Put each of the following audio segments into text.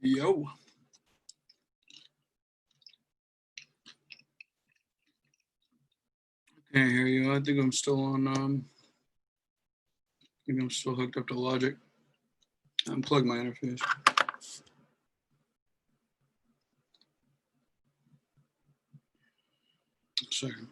Yo. Can't hear you. I think I'm still on. I think I'm still hooked up to Logic. Unplug my interface. A second.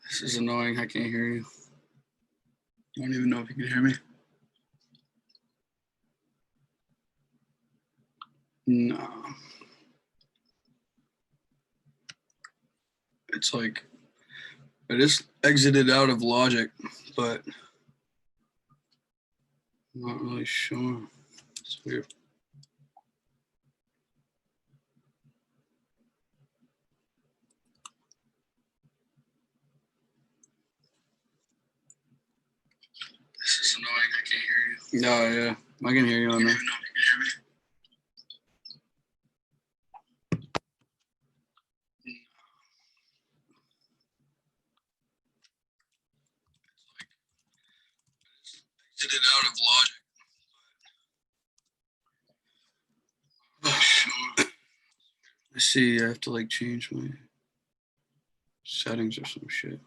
This is annoying. I can't hear you. I don't even know if you can hear me. No. It's like I just exited out of Logic, but I'm not really sure. It's weird. This is annoying. I can't hear you. No, yeah. I can hear you on there. I don't even know if you can hear me. Exited out of Logic. Oh, sure. I see. I have to like change my settings or some shit.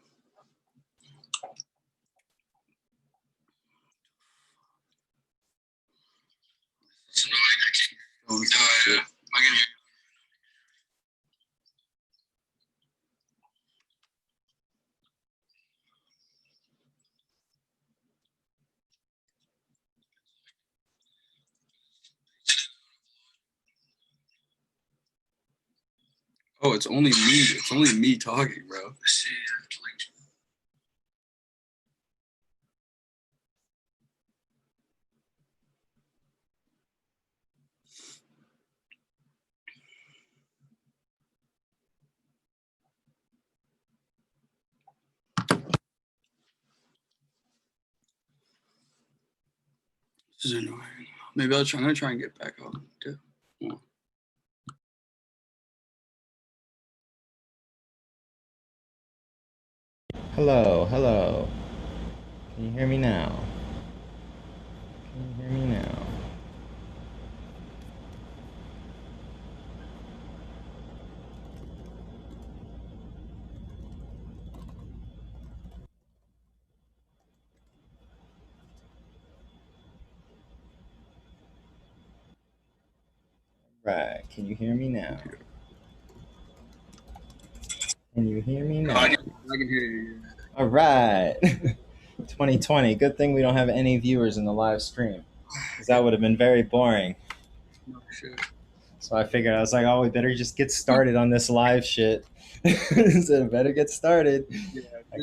It's annoying. I can't hear you. No, yeah. I can hear you. Oh, it's only me. It's only me talking, bro. See, I have to like. This is annoying. Maybe I'm gonna try and get back on too. Yeah. Hello. Can you hear me now? Can you hear me now? Right. Can you hear me now? Can you hear me now? I can hear you. All right. 2020. Good thing we don't have any viewers in the live stream, because that would have been very boring. No shit. So I figured, I was like, oh, we better just get started on this live shit. So better get started. Yeah, I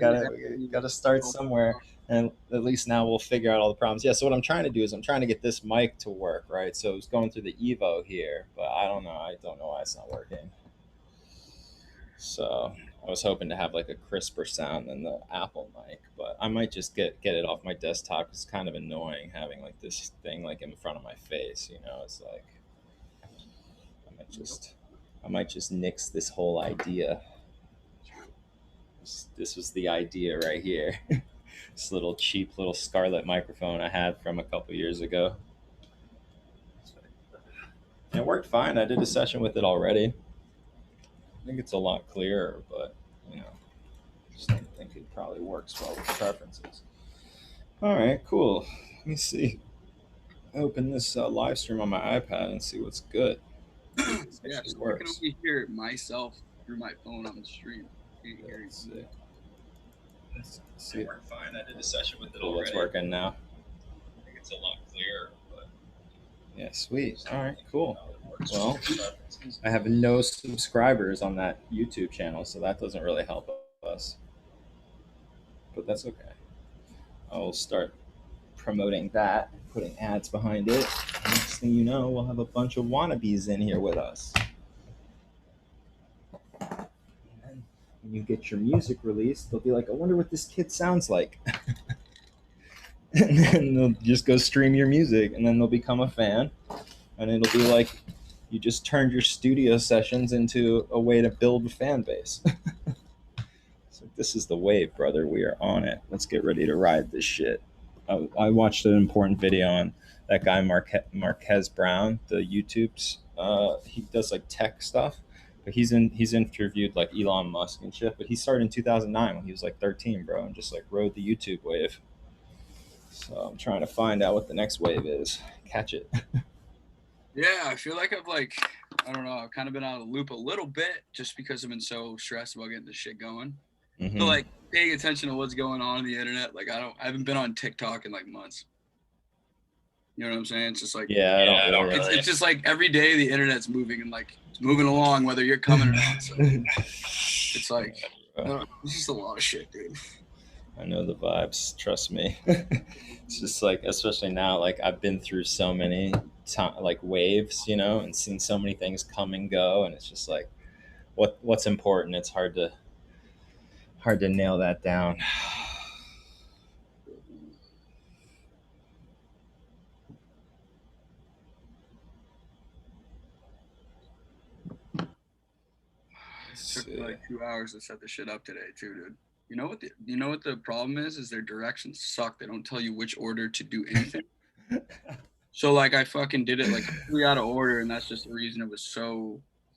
gotta start somewhere, and at least now we'll figure out all the problems. Yeah. So what I'm trying to do is I'm trying to get this mic to work, right? So it's going through the Evo here, but I don't know why it's not working. So I was hoping to have like a crisper sound than the Apple mic, but I might just get it off my desktop. It's kind of annoying having like this thing like in front of my face. It's like I might just nix this whole idea. This was the idea right here. This little cheap little Scarlett microphone I had from a couple years ago. And it worked fine. I did a session with it already. I think it's a lot clearer, but I just don't think it probably works well with preferences. All right, cool. Let me see. Open this live stream on my iPad and see what's good. Yeah, so I can only hear myself through my phone on the stream. Let's see. It worked fine. I did a session with it already. It's working now. I think it's a lot clearer, but yeah, sweet. All right, cool. Well, I have no subscribers on that YouTube channel, so that doesn't really help us. But that's okay. I'll start promoting that, putting ads behind it. Next thing you know, we'll have a bunch of wannabes in here with us. And then when you get your music released, they'll be like, I wonder what this kid sounds like. And then they'll just go stream your music, and then they'll become a fan. And it'll be like you just turned your studio sessions into a way to build a fan base. So this is the wave, brother. We are on it. Let's get ready to ride this shit. I watched an important video on that guy Marquez Brown, the YouTubes. He does like tech stuff, but he's interviewed like Elon Musk and shit. But he started in 2009 when he was like 13, bro, and just like rode the YouTube wave. So I'm trying to find out what the next wave is. Catch it. Yeah, I feel like I don't know, I've kind of been out of the loop a little bit just because I've been so stressed about getting this shit going. Mhm. So like paying attention to what's going on the internet, like I haven't been on TikTok in like months. You know what I'm saying? It's just like Yeah, I don't really. it's just like every day the internet's moving and like it's moving along whether you're coming or not. So it's like I don't know, it's just a lot of shit, dude. I know the vibes. Trust me. It's just like, especially now, like I've been through so many like waves, you know, and seen so many things come and go, and it's just like, what's important? It's hard to nail that down. It took me like 2 hours to set the shit up today too, dude. You know what the problem is? Is their directions suck. They don't tell you which order to do anything. So like I fucking did it like completely out of order, and that's just the reason it was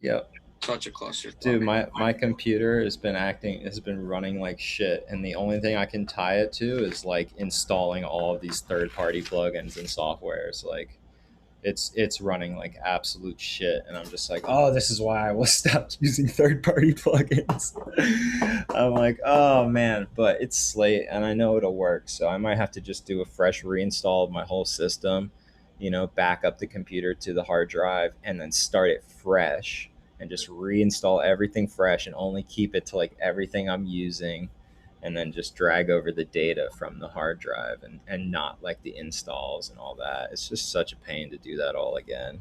Yep. such a cluster. Dude, my computer has been running like shit, and the only thing I can tie it to is like installing all of these third-party plugins and softwares. Like it's running like absolute shit, and I'm just like, oh, this is why I was stopped using third-party plugins. I'm like, oh man, but it's late and I know it'll work, so I might have to just do a fresh reinstall of my whole system, you know, back up the computer to the hard drive and then start it fresh and just reinstall everything fresh and only keep it to like everything I'm using, and then just drag over the data from the hard drive and not like the installs and all that. It's just such a pain to do that all again.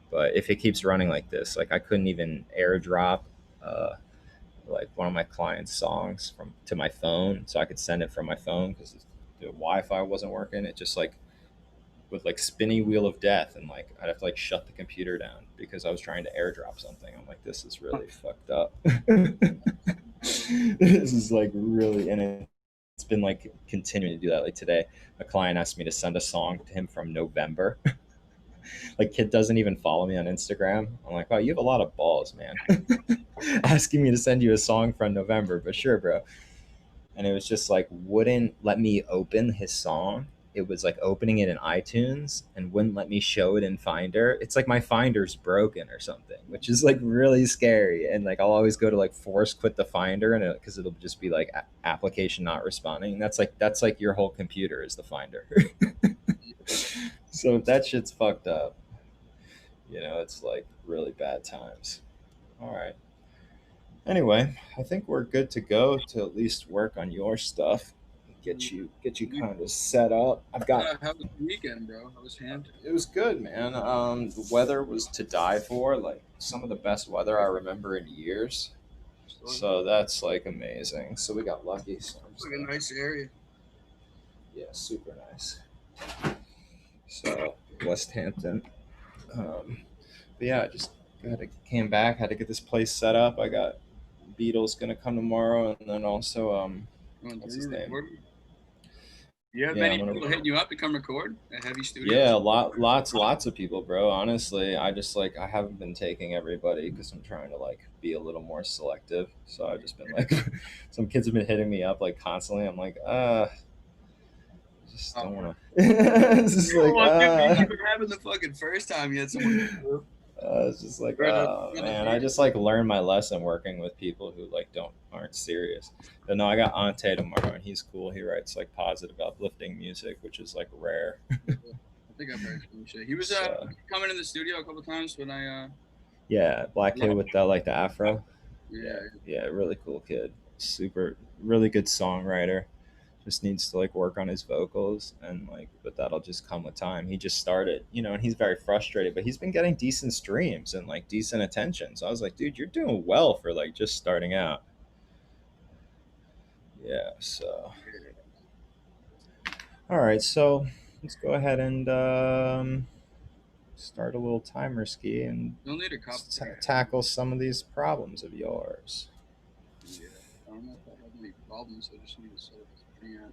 But if it keeps running like this, like I couldn't even airdrop like one of my clients' songs to my phone, so I could send it from my phone because the Wi-Fi wasn't working. It just like with like spinny wheel of death, and like I'd have to like shut the computer down because I was trying to airdrop something. I'm like, this is really fucked up. This is like really, and it's been like continuing to do that. Like today, a client asked me to send a song to him from November. Like kid doesn't even follow me on Instagram. I'm like, wow, you have a lot of balls, man. Asking me to send you a song from November, but sure, bro. And it was just like wouldn't let me open his song. It was like opening it in iTunes and wouldn't let me show it in Finder. It's like my Finder's broken or something, which is like really scary. And like I'll always go to like force quit the Finder, and because it'll just be like application not responding. And that's like your whole computer is the Finder. So that shit's fucked up. You know, it's like really bad times. All right. Anyway, I think we're good to go to at least work on your stuff. Get you kind of set up. I've got. How was the weekend, bro? How was Hampton? It was good, man. The weather was to die for. Like some of the best weather I remember in years. So that's like amazing. So we got lucky. So It's like a nice area. yeah, super nice. So West Hampton. But yeah, I just came back. Had to get this place set up. I got Beatles gonna come tomorrow, and then also what's his name? You have many people hitting you up to come record at Heavy Studios? Yeah, lots of people, bro. Honestly, I just like I haven't been taking everybody because I'm trying to like be a little more selective. So I've just been like, some kids have been hitting me up like constantly. I'm like, just don't want to. It's just like, what happened the fucking first time you had someone? It's just like, oh man, I just like learned my lesson working with people who like aren't serious. But no, I got Ante tomorrow, and he's cool. He writes like positive, uplifting music, which is like rare. I think I've heard some shit. He was coming in the studio a couple times when I. Yeah, black kid with the like the afro. Yeah, really cool kid. Super, really good songwriter. just needs to like work on his vocals, and like, but that'll just come with time. He just started, and he's very frustrated, but he's been getting decent streams and like decent attention. So I was like, dude, you're doing well for like just starting out. Yeah. So all right, so let's go ahead and start a little timer ski and You'll need a cup. tackle some of these problems of yours. Yeah, I don't know if I have any problems. I just need to set up this preamp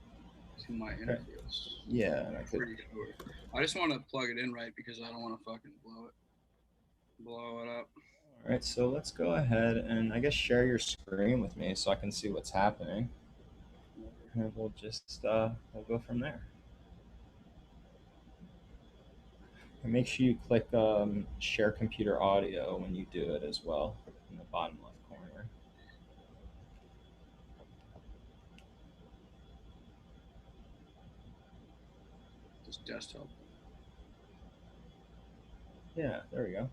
to my interface. Yeah, and I could. Pretty sure. I just want to plug it in right because I don't want to fucking blow it up. All right, so let's go ahead and I guess share your screen with me so I can see what's happening, and we'll just we'll go from there. And make sure you click share computer audio when you do it as well in the bottom left corner. Just desktop. Yeah, there we go.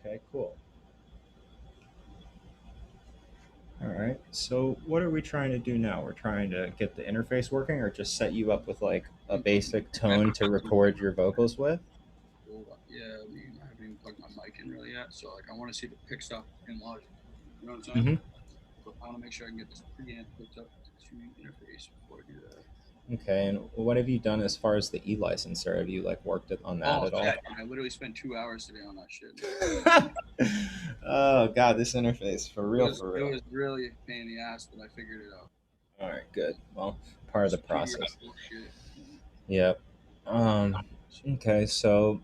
Okay, cool. All right, so what are we trying to do now? We're trying to get the interface working, or just set you up with like a basic tone to record your vocals with? Yeah, I mean, I haven't even plugged my mic in really yet, so like I want to see the pick stuff in Logic. You know what I'm saying? Mm-hmm. So I want to make sure I can get this preamp hooked up to the interface before I do that. Okay, and what have you done as far as the e-licenser? Have you like worked on that at all? Yeah, I literally spent 2 hours today on that shit. Oh god, this interface for real, for real. It was really a pain in the ass, but I figured it out. All right, good. Well, part of the process. Bullshit. Yep. Okay, so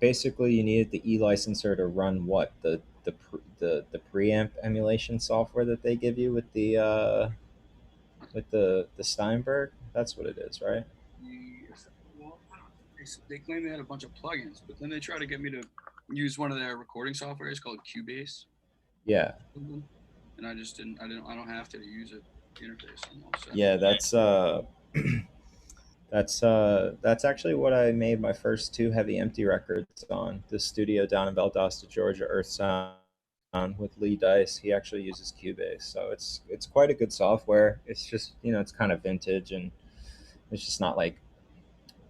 basically, you needed the e-licenser to run what the preamp emulation software that they give you with the Steinberg. That's what it is, right? Well, they claim they had a bunch of plugins, but then they try to get me to use one of their recording softwares called Cubase. Yeah. And I just didn't. I don't have to use it. Interface almost. Yeah, that's actually what I made my first two Heavy Empty records on. The studio down in Valdosta, Georgia, Earth Sound, with Lee Dice. He actually uses Cubase, so it's quite a good software. It's just it's kind of vintage, and it's just not like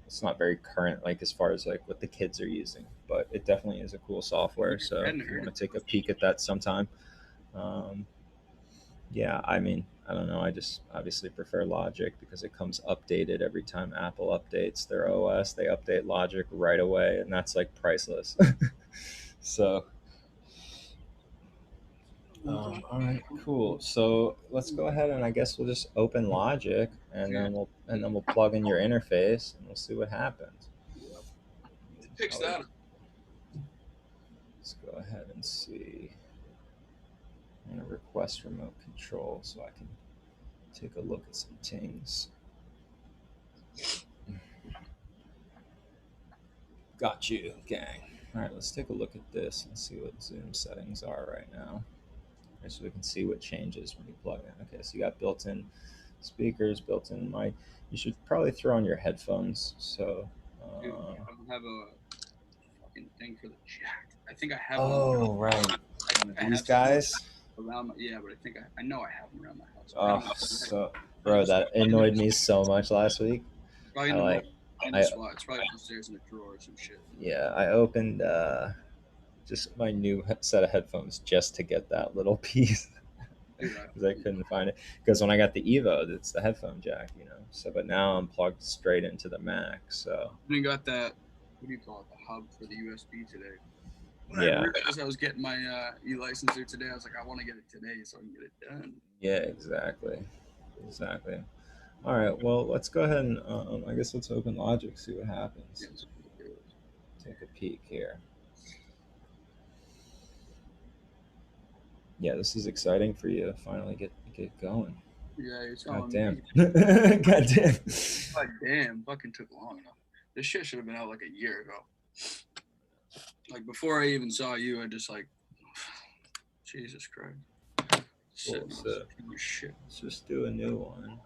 it's not very current like as far as like what the kids are using. But it definitely is a cool software. So if you want to take a peek at that sometime. Yeah, I mean, I don't know. I just obviously prefer Logic because it comes updated every time Apple updates their OS. They update Logic right away, and that's like priceless. So, all right, cool. So let's go ahead and I guess we'll just open Logic, and then we'll plug in your interface, and we'll see what happens. Fix that. Let's go ahead and see. I'm gonna request remote control so I can take a look at some things. Got you, gang. All right, let's take a look at this and see what Zoom settings are right now. Okay, so we can see what changes when you plug in. Okay, so you got built-in speakers, built-in mic. You should probably throw on your headphones. So. Dude, I don't have a fucking thing for the jack. I think I have. Oh, right. These guys. Around but I think I know I have them around my house. Oh, so bro, that annoyed me so much last week. Probably it's probably upstairs in a drawer or some shit. Yeah, I opened just my new set of headphones just to get that little piece because I couldn't find it. Because when I got the Evo, it's the headphone jack, So, but now I'm plugged straight into the Mac. So we got that. What do you call it? The hub for the USB today. When I realized I was getting my e-licenser today, I was like, I want to get it today so I can get it done. Yeah, exactly. All right, well, let's go ahead and I guess let's open Logic, see what happens. Yeah, take a peek here. Yeah, this is exciting for you to finally get going. Yeah, it's God damn. God damn. God damn, fucking took long enough. This shit should have been out like a year ago. Like before I even saw you, I just like, Jesus Christ. Cool, so let's just do a new one.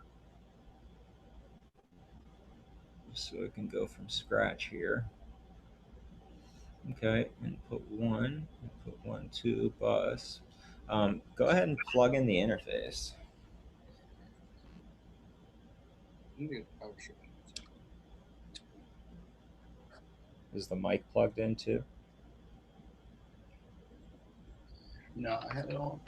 So it can go from scratch here. Okay, input 1, input 1, 2, bus. Go ahead and plug in the interface. need to get a power strip. Is the mic plugged in too? No, I have it all.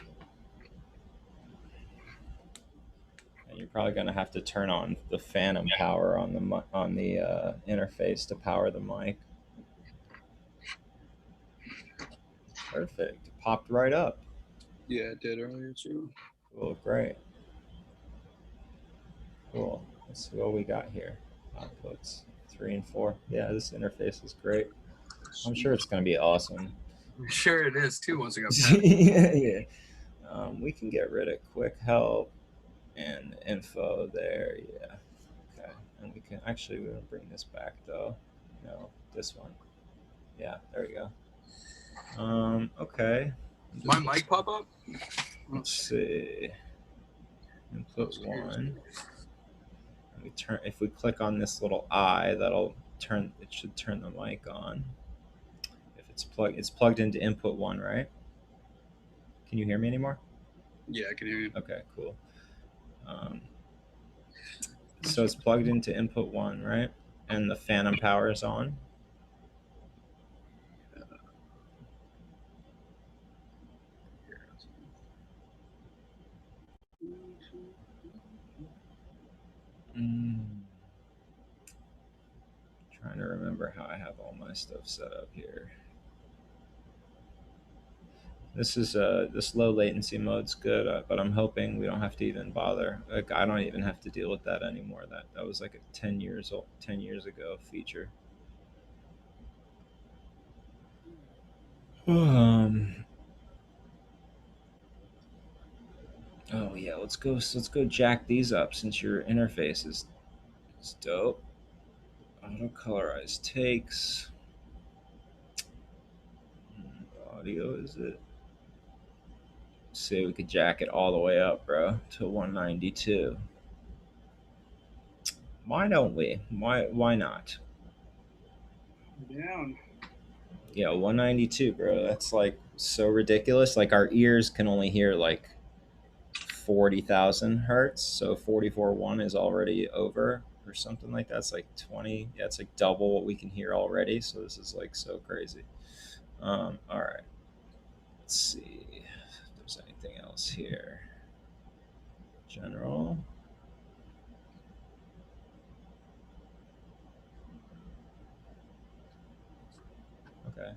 And you're probably going to have to turn on the phantom power on the interface to power the mic. Perfect. It popped right up. Yeah, it did earlier too. Cool, great. Cool. Let's see what we got here. Outputs 3 and 4. Yeah, this interface is great. I'm sure it's going to be awesome. I'm sure it is too. Once I got Yeah. We can get rid of quick help and info there. Yeah. Okay. And we can actually we're gonna bring this back though. No, this one. Yeah, there we go. Okay. Does my mic pop up? Let's see. Input 1. And we turn if we click on this little eye, that'll turn it should turn the mic on. If it's plugged into input 1, right? Can you hear me anymore? Yeah, I can hear you. Okay, cool. So it's plugged into input 1, right? And the phantom power is on. Trying to remember how I have all my stuff set up here. This is this low latency mode's good, but I'm hoping we don't have to even bother. Like I don't even have to deal with that anymore. That was like a 10 years ago feature. Oh yeah, let's go jack these up since your interface is dope. Auto colorize takes. Audio is it? See, we could jack it all the way up, bro, to 192. Why don't we? Why not? Down. Yeah, 192, bro. That's like so ridiculous. Like our ears can only hear like 40,000 hertz, so 44.1 is already over or something like that. It's like 20. Yeah, it's like double what we can hear already. So this is like so crazy. All right. Let's see if there's anything else here. General. Okay.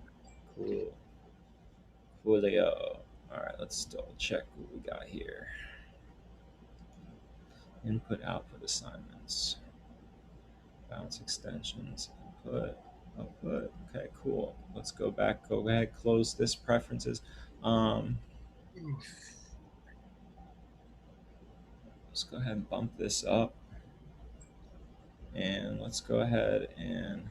Cool. Coolio. All right, let's double check what we got here. Input output assignments. Bounce extensions. Input. Output. Okay, cool. Let's go back. Go ahead. Close this preferences. Let's go ahead and bump this up. And let's go ahead and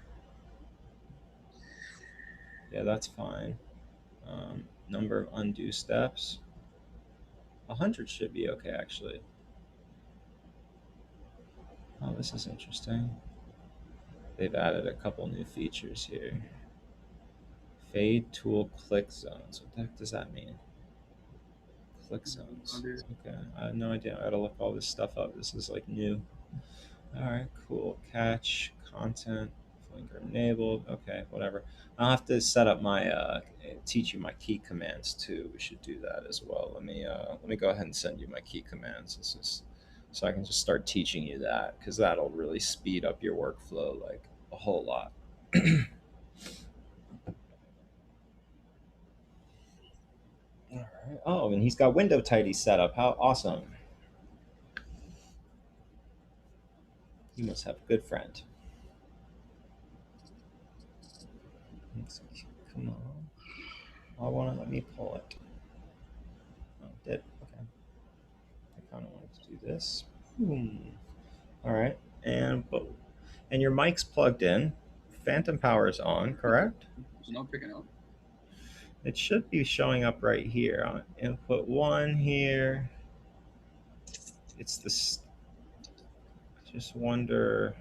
yeah, that's fine. Number of undo steps. 100 should be okay, actually. Oh, this is interesting. They've added a couple new features here. Fade tool click zones. What the heck does that mean? Click zones. Okay, I have no idea. I gotta look all this stuff up. This is like new. All right, cool. Catch content flinker enabled. Okay, whatever. I'll have to set up my teach you my key commands too. We should do that as well. Let me go ahead and send you my key commands. This is so I can just start teaching you that because that'll really speed up your workflow like a whole lot. All right. Oh, and he's got window tidy set up. How awesome. You must have a good friend. Come on. I want to let me pull it. Oh, it did. Okay. I kind of wanted to do this. Boom. All right. And boom. And your mic's plugged in. Phantom power is on, correct? It's not picking up. It should be showing up right here on input 1 here. It's this. Just wonder.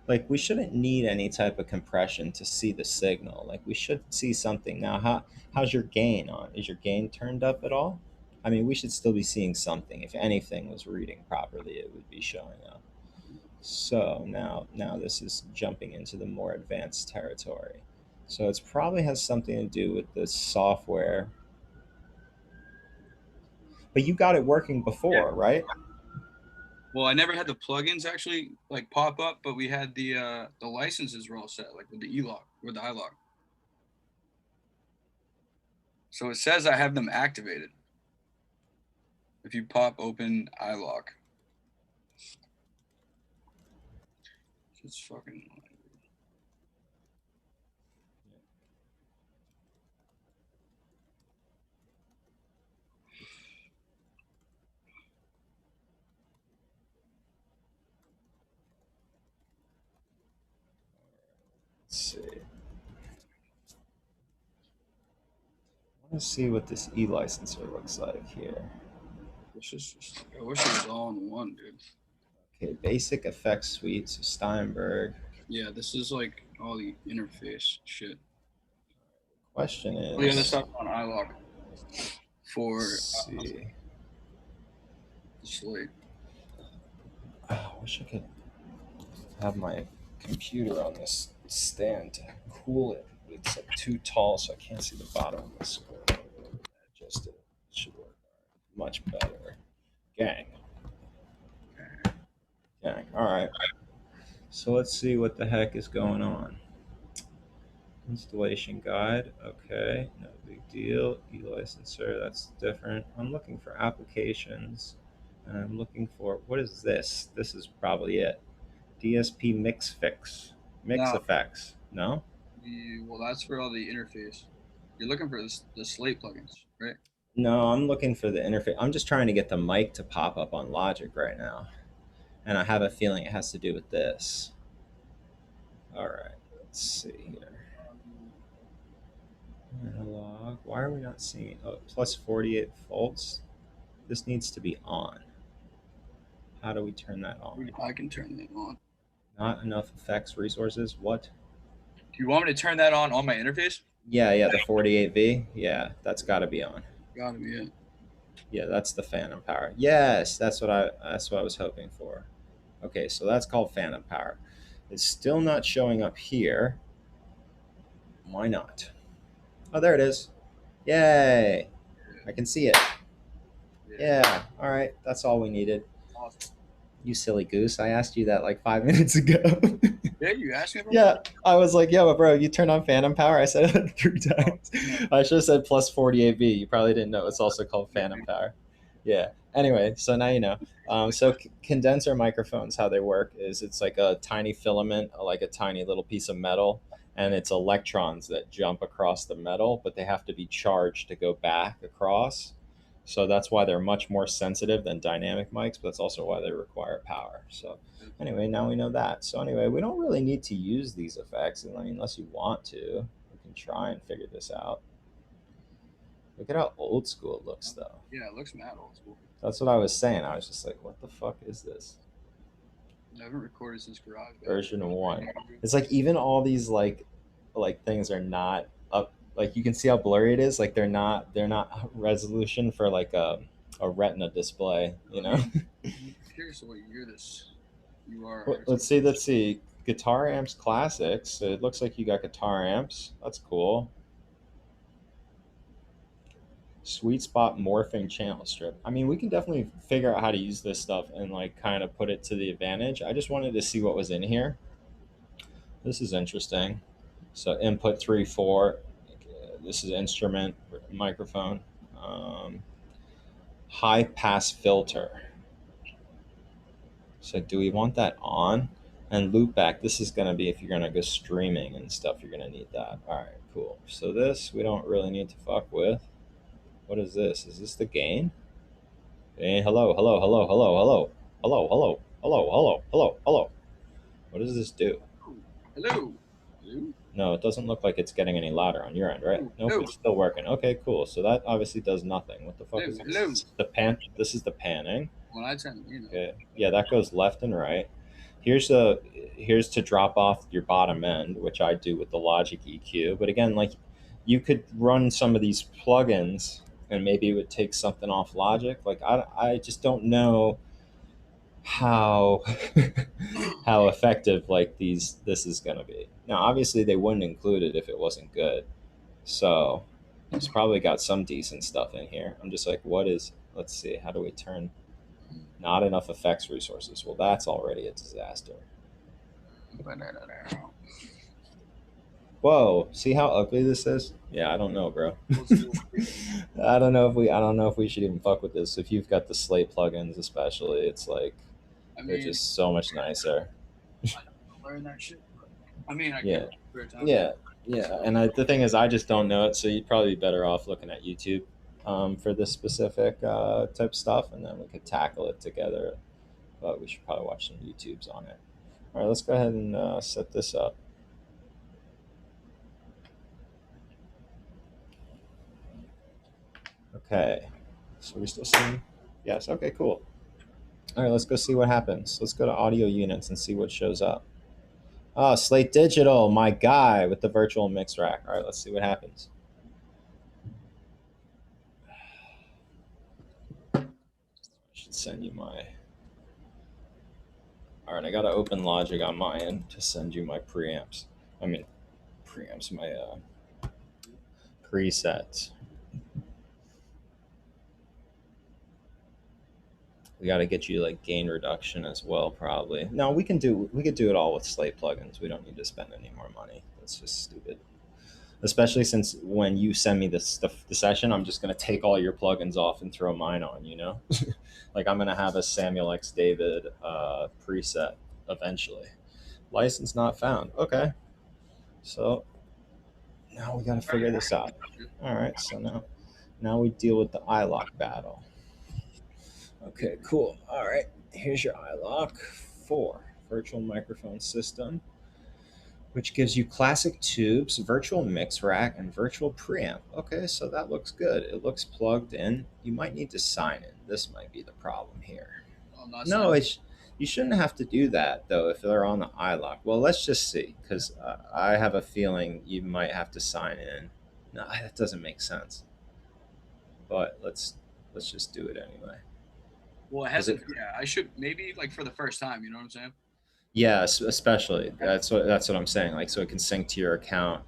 Like we shouldn't need any type of compression to see the signal. Like we should see something now. How's your gain on? Is your gain turned up at all? I mean, we should still be seeing something. If anything was reading properly, it would be showing up. So now this is jumping into the more advanced territory. So it's probably has something to do with the software. But you got it working Yeah. before, right? Well, I never had the plugins actually like pop up, but we had the licenses were all set, like with the e-lock, with the iLock. So it says I have them activated. If you pop open iLock, it's fucking. Let's see. I want to see what this e-licenser looks like here. It's just, I wish it was all in one, dude. Okay, basic effects suite, so Steinberg. Yeah, this is like all the interface shit. Question Oh, yeah, this is, stuff on iLock for let's see. the Slate. I wish I could have my computer on this stand to cool it. It's like too tall, so I can't see the bottom of the screen. Just it should work much better. Gang. Gang. All right. So let's see what the heck is going on. Installation guide. Okay, no big deal. E-licenser, that's different. I'm looking for applications, and I'm looking for, what is this? This is probably it. DSP Mix Fix. Mix No, Effects. No? well, that's for all the interface. You're looking for the Slate plugins, right? No, I'm looking for the interface. I'm just trying to get the mic to pop up on Logic right now. And I have a feeling it has to do with this. All right, let's see here. Analog. Why are we not seeing? Oh, plus 48 volts. This needs to be on. How do we turn that on? I can turn that on. Not enough effects resources. What? Do you want me to turn that on my interface? Yeah, the 48V. Yeah, that's got to be on. Gotta be it. Yeah, that's the phantom power. Yes, that's what I was hoping for. Okay, so that's called phantom power. It's still not showing up here. Why not? Oh, there it is. Yay! I can see it. Yeah. All right, that's all we needed. Awesome. You silly goose! I asked you that like 5 minutes ago. Yeah, you asked me about Yeah, I was like, yo, bro, you turned on phantom power. I said it 3 times. I should have said plus 48V. You probably didn't know it's also called phantom power. Yeah. Anyway, so now you know. So condenser microphones, how they work is it's like a tiny filament, like a tiny little piece of metal, and it's electrons that jump across the metal, but they have to be charged to go back across. So that's why they're much more sensitive than dynamic mics, but that's also why they require power. So anyway, now we know that. So anyway, we don't really need to use these effects. I mean, unless you want to, we can try and figure this out. Look at how old school it looks, though. Yeah, it looks mad old school. That's what I was saying. I was just like, what the fuck is this? I haven't recorded since Garage. Version 1. It's like even all these like things are not up. Like you can see how blurry it is. Like they're not resolution for like a retina display. You know. I'm curious what year this you are. Well, let's see. Guitar amps classics. So it looks like you got guitar amps. That's cool. Sweet spot morphing channel strip. I mean, we can definitely figure out how to use this stuff and like kind of put it to the advantage. I just wanted to see what was in here. This is interesting. So input 3 4. This is instrument microphone. High pass filter. So do we want that on? And loop back. This is going to be if you're going to go streaming and stuff. You're going to need that. All right, cool. So this we don't really need to fuck with. What is this? Is this the gain? Hey, hello. What does this do? Hello. No, it doesn't look like it's getting any louder on your end, right? Nope, it's still working. Okay, cool. So that obviously does nothing. What the fuck is this? The pan. This is the panning. When I turn, Okay. Yeah, that goes left and right. Here's to drop off your bottom end, which I do with the Logic EQ. But again, like you could run some of these plugins and maybe it would take something off Logic. Like I just don't know how how effective like this is gonna be. Now, obviously, they wouldn't include it if it wasn't good. So it's probably got some decent stuff in here. I'm just like, what is? Let's see. How do we turn? Not enough effects resources. Well, that's already a disaster. Whoa! See how ugly this is? Yeah, I don't know, bro. I don't know if we should even fuck with this. If you've got the Slate plugins, especially, it's like I they're mean, just so much nicer. I learned that shit. I mean, I Yeah, could for a time. yeah, yeah. And the thing is, I just don't know it, so you'd probably be better off looking at YouTube for this specific type stuff, and then we could tackle it together. But we should probably watch some YouTubes on it. All right, let's go ahead and set this up. Okay, so we still seeing? Yes. Okay, cool. All right, let's go see what happens. Let's go to audio units and see what shows up. Oh, Slate Digital, my guy with the virtual mix rack. All right, let's see what happens. I should send you my. All right, I got to open Logic on my end to send you my preamps. I mean, preamps, my presets. We got to get you like gain reduction as well, probably. No, we could do it all with Slate plugins. We don't need to spend any more money. That's just stupid. Especially since when you send me the session, I'm just gonna take all your plugins off and throw mine on. You know, like I'm gonna have a Samuel X David preset eventually. License not found. Okay, so now we gotta figure this out. All right, so now we deal with the iLock battle. Okay, cool. All right, here's your iLock 4 virtual microphone system, which gives you classic tubes, virtual mix rack, and virtual preamp. Okay, so that looks good. It looks plugged in. You might need to sign in. This might be the problem here. No, you shouldn't have to do that though if they're on the iLock. Well, let's just see, because I have a feeling you might have to sign in. No, that doesn't make sense. But let's just do it anyway. Well, it hasn't. Yeah, I should maybe like for the first time. You know what I'm saying? Yeah, especially that's what I'm saying. Like, so it can sync to your account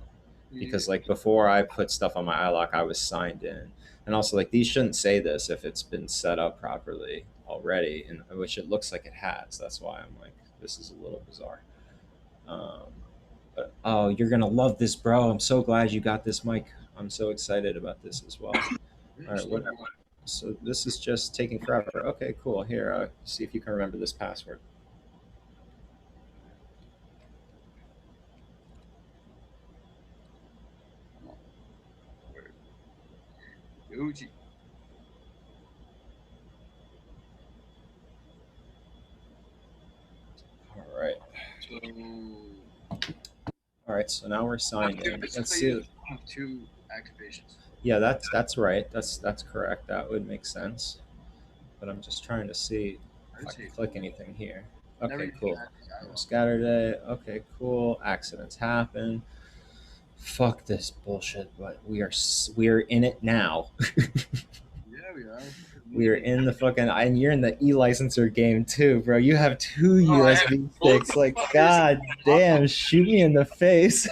because like before I put stuff on my iLock, I was signed in, and also like these shouldn't say this if it's been set up properly already, and which it looks like it has. That's why I'm like, this is a little bizarre. Um, but oh, you're gonna love this, bro. I'm so glad you got this mic. I'm so excited about this as well. All right, what? So this is just taking forever. Okay, cool. Here, see if you can remember this password. Gucci. All right. So, all right. So now we're signed in. Let's see. Two activations. Yeah, that's right. That's correct. That would make sense. But I'm just trying to see if I can click anything here. Okay, cool. Scatter day. Okay, cool. Accidents happen. Fuck this bullshit. But we're in it now. Yeah, we are. We are in the fucking, and you're in the e-licenser game too, bro. You have two USB sticks. Like, god damn, shoot me in the face.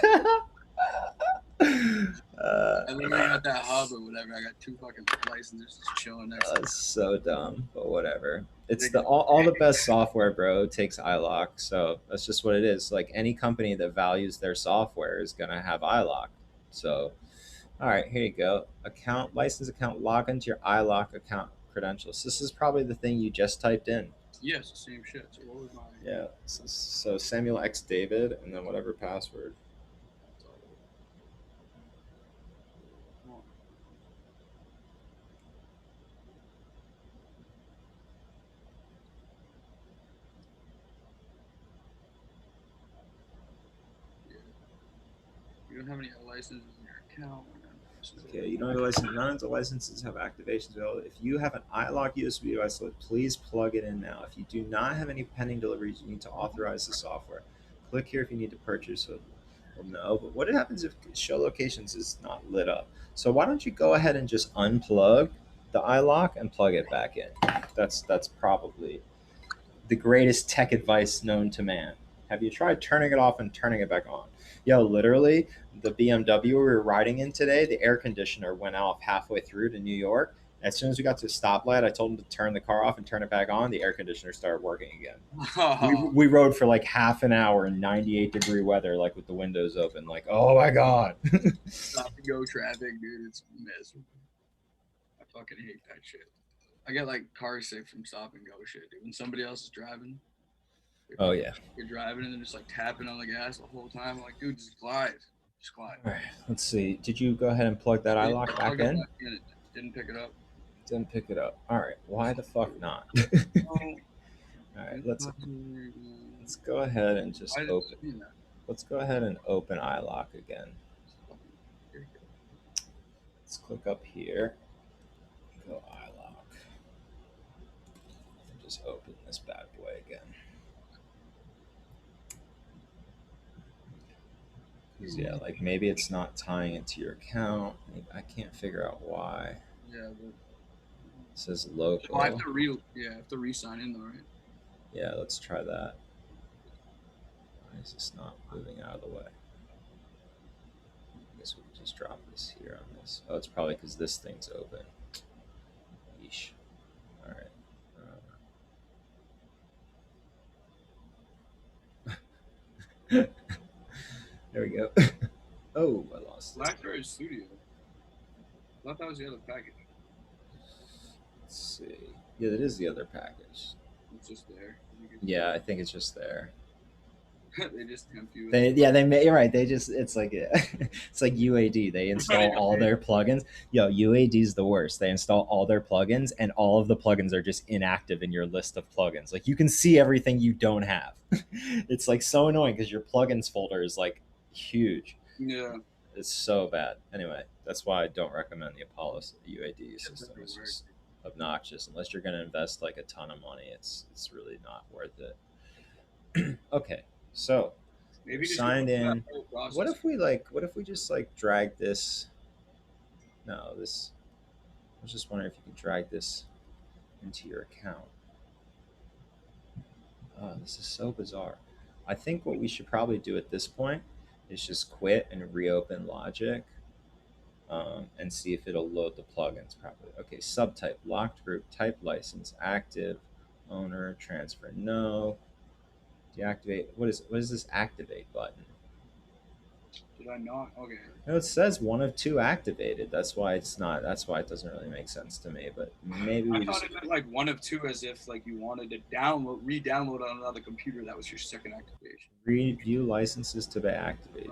I literally got that hub or whatever. I got two fucking licenses just chilling next to That's so dumb, but whatever. It's the all the best software, bro, takes iLock. So that's just what it is. Like any company that values their software is gonna have iLock. So all right, here you go. Account license account, log into your iLock account credentials. This is probably the thing you just typed in. Yes, the same shit. So what was my Yeah. So Samuel X David and then whatever password. You don't have any licenses in your account. Okay, you don't have a license. None of the licenses have activations available. If you have an iLock USB device, please plug it in now. If you do not have any pending deliveries, you need to authorize the software. Click here if you need to purchase it. Well, no, but what happens if show locations is not lit up? So why don't you go ahead and just unplug the iLock and plug it back in? That's probably the greatest tech advice known to man. Have you tried turning it off and turning it back on? Yo, literally, the BMW we were riding in today, the air conditioner went off halfway through to New York. As soon as we got to the stoplight, I told him to turn the car off and turn it back on. The air conditioner started working again. We rode for like half an hour in 98-degree weather, like with the windows open. Like, oh my god. Stop and go traffic, dude. It's miserable. I fucking hate that shit. I get like car sick from stop and go shit, dude. When somebody else is driving, Oh yeah. you're driving and they're just like tapping on the gas the whole time. I'm like, dude, just glide. Just glide. All right. Let's see. Did you go ahead and plug that iLock back Plug it in? back in. It didn't pick it up. Didn't pick it up. All right. Why the fuck not? All right. Let's go ahead and just open. Let's go ahead and open iLock again. Let's click up here. Go iLock. And just open this bad boy again. Because yeah, like maybe it's not tying into your account. I can't figure out why. Yeah, but It says local. I have to re-sign in though, right? Yeah, let's try that. Why is this not moving out of the way? I guess we can just drop this here on this. Oh, it's probably because this thing's open. Yeesh. All right. There we go. Oh, I lost it. Blackberry Studio. I thought that was the other package. Let's see. Yeah, that is the other package. It's just there. Yeah, I think it's just there. They just tempt you. You're right. They just, it's like it's like UAD. They install all their plugins. Yo, UAD is the worst. They install all their plugins, and all of the plugins are just inactive in your list of plugins. Like you can see everything you don't have. It's like so annoying because your plugins folder is like huge. Yeah. It's so bad. Anyway, that's why I don't recommend the Apollo UAD system. It's just obnoxious. Unless you're going to invest like a ton of money, it's really not worth it. Okay. So maybe signed in. What if we just like drag this? No, this. I was just wondering if you could drag this into your account. Oh, this is so bizarre. I think what we should probably do at this point is just quit and reopen Logic, and see if it'll load the plugins properly. Okay, subtype locked group, type license active, owner transfer no. Deactivate. What is this activate button? Did I not? Okay. No, it says one of two activated. That's why it's not. That's why it doesn't really make sense to me. But maybe I thought it meant like one of two, as if like you wanted to re-download on another computer. That was your second activation. Review licenses to be activated.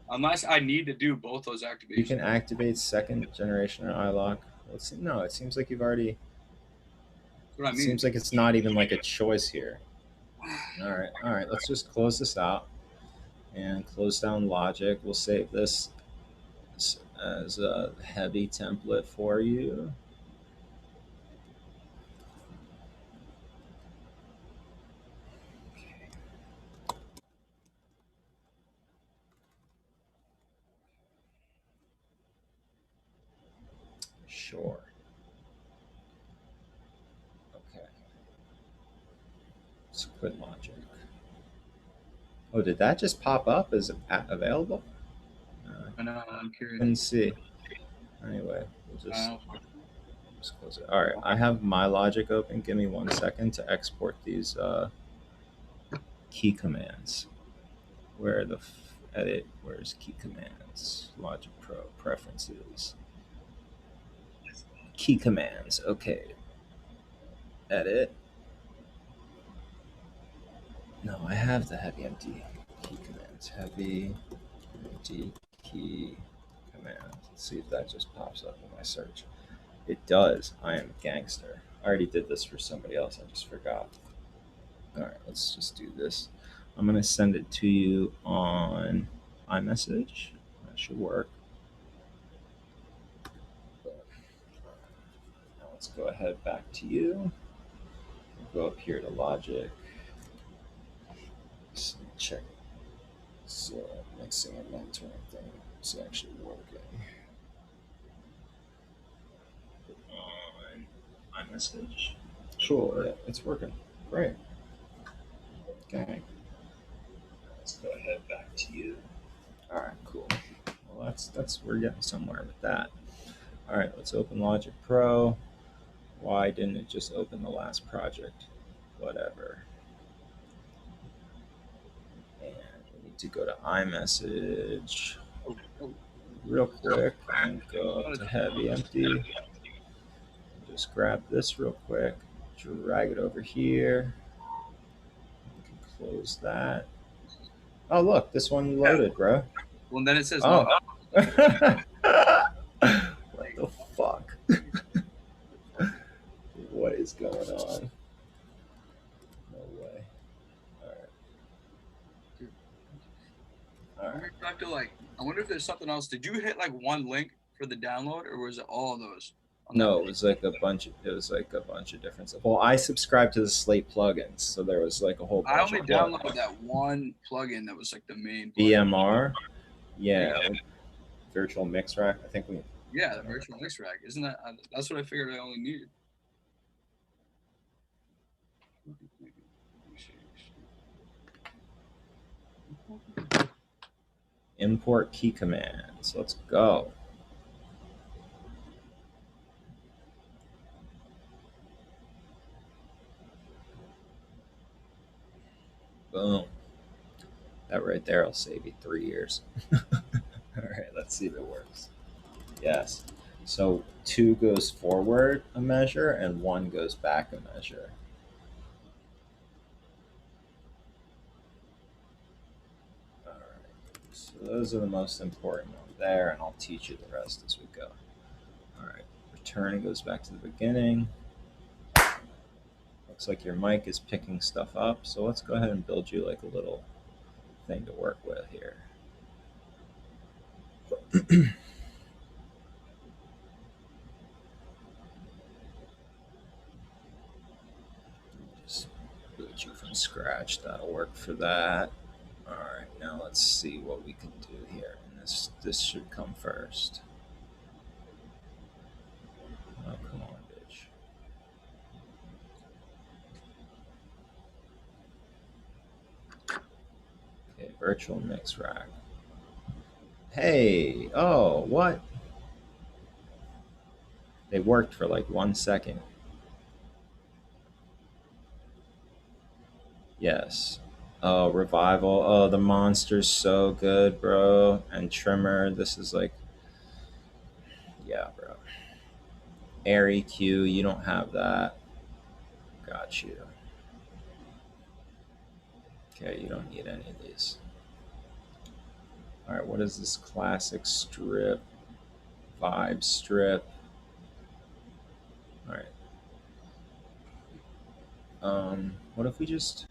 Unless I need to do both those activations. You can activate second generation or iLock. No, it seems like you've already. What I mean. It seems like it's not even like a choice here. All right. Let's just close this out and close down Logic. We'll save this as a heavy template for you. Okay. Sure. Okay. Let's quit Logic. Oh, did that just pop up as available? I know. I'm curious. Couldn't see. Anyway, we'll just close it. All right, I have my Logic open. Give me 1 second to export these key commands. Where the edit? Where's key commands? Logic Pro preferences. Key commands. Okay. Edit. No, I have the heavy empty key commands. Heavy empty key commands. Let's see if that just pops up in my search. It does. I am a gangster. I already did this for somebody else. I just forgot. All right, let's just do this. I'm going to send it to you on iMessage. That should work. Now let's go ahead back to you. We'll go up here to Logic. Let's check. So mixing and mentoring thing is actually working. On iMessage. Cool. Yeah, it's working. Great. Okay. Let's go ahead back to you. All right. Cool. Well, that's we're getting somewhere with that. All right. Let's open Logic Pro. Why didn't it just open the last project? Whatever. And we need to go to iMessage real quick and go up to heavy empty. Just grab this real quick, drag it over here. We can close that. Oh, look, this one loaded, bro. Well, then it says Oh. no. What the fuck? What is going on? No way. All right. I wonder if there's something else. Did you hit like one link for the download, or was it all of those? No, it was like a bunch of different stuff. Well, I subscribed to the Slate plugins, so there was like a whole bunch I only of downloaded that one plugin that was like the main plugin. BMR. Yeah, virtual mix rack. I think we. Yeah, the virtual mix rack. Isn't that? That's what I figured I only needed. Import key commands. Let's go. Boom. That right there will save you 3 years. All right, let's see if it works. Yes. So 2 goes forward a measure and 1 goes back a measure. All right. So those are the most important ones there, and I'll teach you the rest as we go. All right. Return goes back to the beginning. Looks like your mic is picking stuff up, so let's go ahead and build you like a little thing to work with here. Just build you from scratch. That'll work for that. All right, now let's see what we can do here. And this should come first. Oh, come on, bitch. Okay, virtual mix rack. Hey, oh, what? They worked for like 1 second. Yes. Oh, Revival. Oh, the monster's so good, bro. And Trimmer. This is like, yeah, bro. Air EQ, you don't have that. Got you. Okay, you don't need any of these. All right, what is this classic strip? Vibe strip. All right. What if we just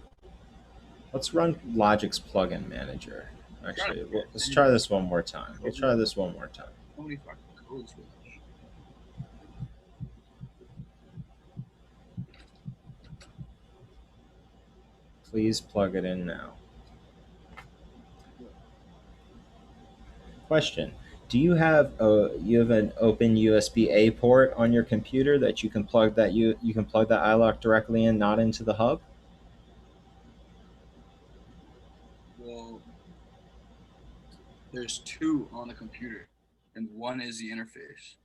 let's run Logic's plugin manager. Actually, let's try this one more time. We'll try this one more time. How many fucking codes were there? Please plug it in now. Question: do you have an open USB-A port on your computer that you can plug that iLok directly in, not into the hub? Well, there's 2 on the computer, and 1 is the interface.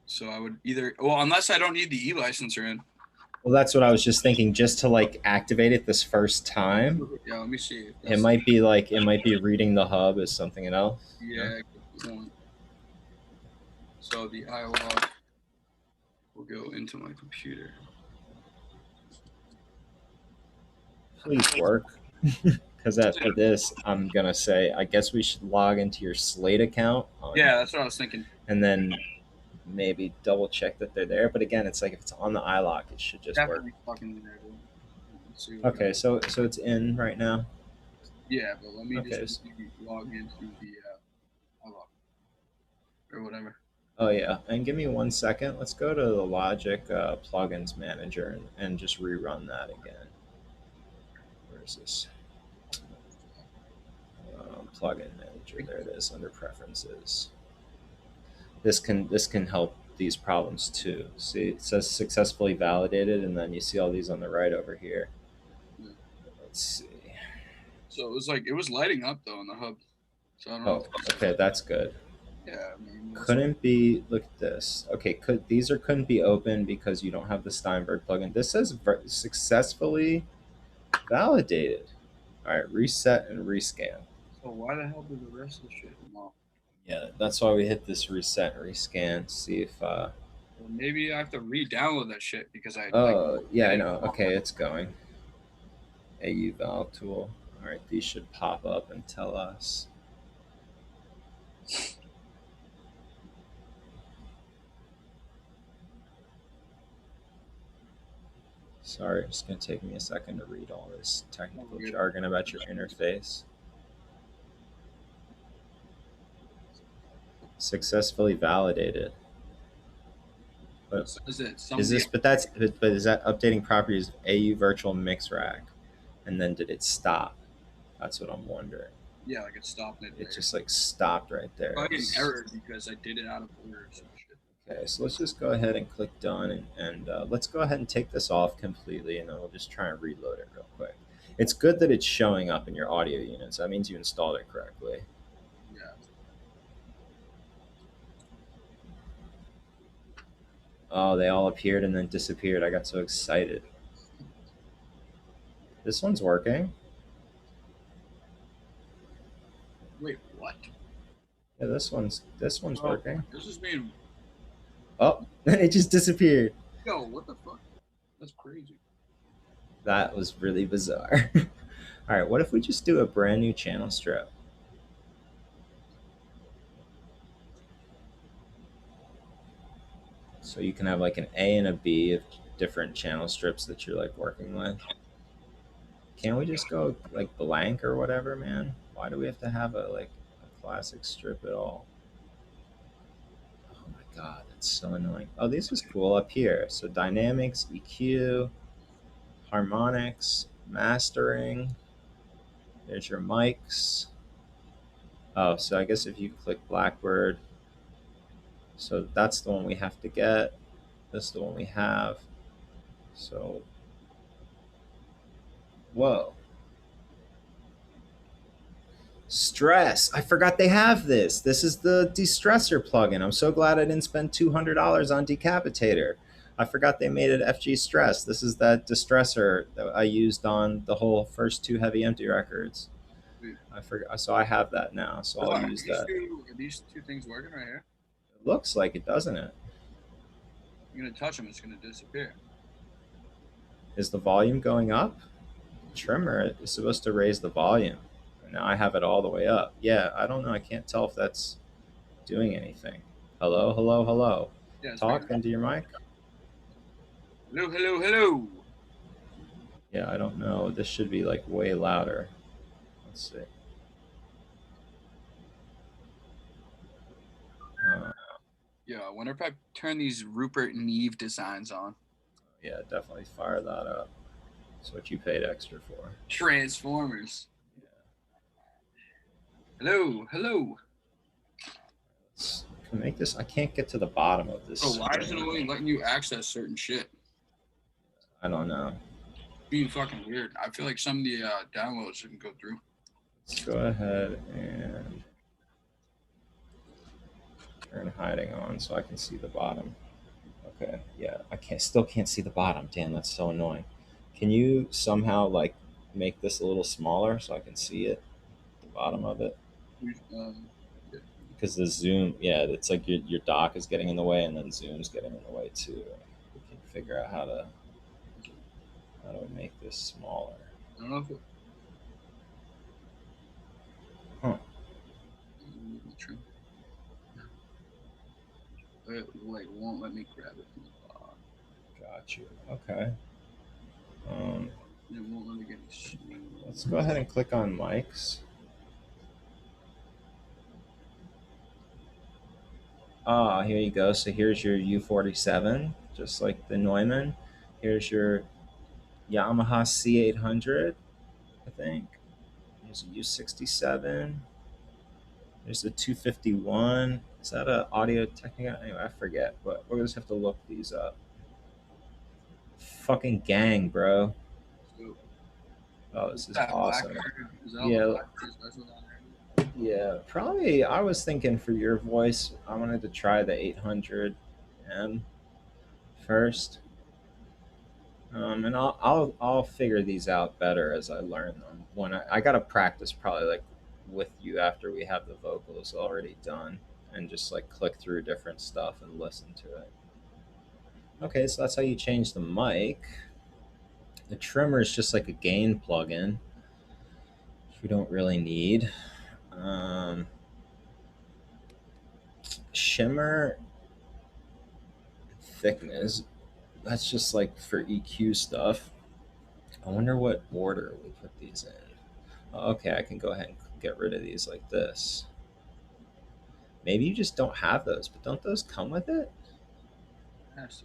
So I would either, well, unless I don't need the e-licenser in. Well, that's what I was just thinking. Just to like activate it this first time. Yeah, let me see. It might be reading the hub as something else. Yeah. So the iLok will go into my computer. Please work. Because after this, I'm gonna say, I guess we should log into your Slate account. Yeah, that's what I was thinking. And then maybe double check that they're there. But again, it's like if it's on the iLok, it should just Definitely work. fucking there, dude. Okay, so it's in right now. Yeah, but let me just log into the iLok or whatever. Oh yeah, and give me 1 second. Let's go to the Logic plugins manager and just rerun that again. Where is this? Plugin manager. There it is under preferences. This can help these problems too. See, it says successfully validated, and then you see all these on the right over here. Yeah. Let's see. So it was lighting up though on the hub. So I don't know. Oh, okay, that's good. Yeah, I mean, Couldn't be. Look at this. Okay, couldn't be open because you don't have the Steinberg plugin. This says successfully validated. All right, reset and rescan. So why the hell did the rest of the shit come off? Yeah, that's why we hit this reset and rescan. See if. Well, maybe I have to re-download that shit because I. Oh, yeah, I know. Okay, it's going. AU val tool. All right, these should pop up and tell us. Sorry, it's going to take me a second to read all this technical jargon about your interface. Successfully validated. But is this? But is that updating properties of AU Virtual Mix Rack, and then did it stop? That's what I'm wondering. Yeah, like it stopped it. It just like stopped right there. Probably an error because I did it out of order or some shit. Okay, so let's just go ahead and click done, and let's go ahead and take this off completely, and then we'll just try and reload it real quick. It's good that it's showing up in your audio units. That means you installed it correctly. Yeah. Oh, they all appeared and then disappeared. I got so excited. This one's working. Wait, what? Yeah, this one's working. This is being. Oh, it just disappeared. Yo, what the fuck? That's crazy. That was really bizarre. All right, what if we just do a brand new channel strip? So you can have like an A and a B of different channel strips that you're like working with. Can't we just go like blank or whatever, man? Why do we have to have a classic strip at all? Oh my god, that's so annoying. Oh, this is cool up here. So dynamics, EQ, harmonics, mastering. There's your mics. Oh, so I guess if you click Blackbird, so that's the one we have to get. This is the one we have. So, whoa. Stress. I forgot they have this. This is the de-stressor plugin. I'm so glad I didn't spend $200 on Decapitator. I forgot they made it FG Stress. This is that distressor that I used on the whole first two Heavy Empty records. I forgot. So I have that now. So I'll use that. Are these two things working right here? It looks like it, doesn't it? You're gonna touch them, it's gonna disappear. Is the volume going up? Trimmer is supposed to raise the volume. And now I have it all the way up. Yeah, I don't know. I can't tell if that's doing anything. Hello, hello, hello. Yeah, talk into your mic. Hello, hello, hello. Yeah, I don't know. This should be like way louder. Let's see. Yeah, I wonder if I turn these Rupert Neve designs on. Yeah, definitely fire that up. That's what you paid extra for. Transformers. Yeah. Hello, hello. Can we make this? I can't get to the bottom of this. Oh, why is it only letting you access certain shit? I don't know. Being fucking weird. I feel like some of the downloads shouldn't go through. Let's go ahead and turn hiding on so I can see the bottom. Okay, yeah, still can't see the bottom. Damn, that's so annoying. Can you somehow like make this a little smaller so I can see it, the bottom of it? Because the zoom, yeah, it's like your dock is getting in the way, and then zoom's getting in the way too. We can figure out how to make this smaller. I don't know if it. Huh. It like won't let me grab it from the bottom. Got you. Okay. It won't let me get it. Let's go ahead and click on mics. Ah, here you go. So here's your U47, just like the Neumann. Here's your Yamaha C800, I think. Here's a U67. There's the 251. Is that a Audio Technica? Anyway, I forget, but we'll just have to look these up. Fucking gang, bro. So, Oh, what's this is that awesome. Blackberry? Is that all the Yeah, Blackberry specials on there? yeah. Probably. I was thinking for your voice, I wanted to try the 800M first. And I'll figure these out better as I learn them. When I gotta practice probably like with you after we have the vocals already done, and just like click through different stuff and listen to it. Okay, so that's how you change the mic. The trimmer is just like a gain plugin, which we don't really need. Um, Shimmer thickness, that's just like for EQ stuff. I wonder what order we put these in. Okay, I can go ahead and get rid of these like this. Maybe you just don't have those, but don't those come with it? Has to.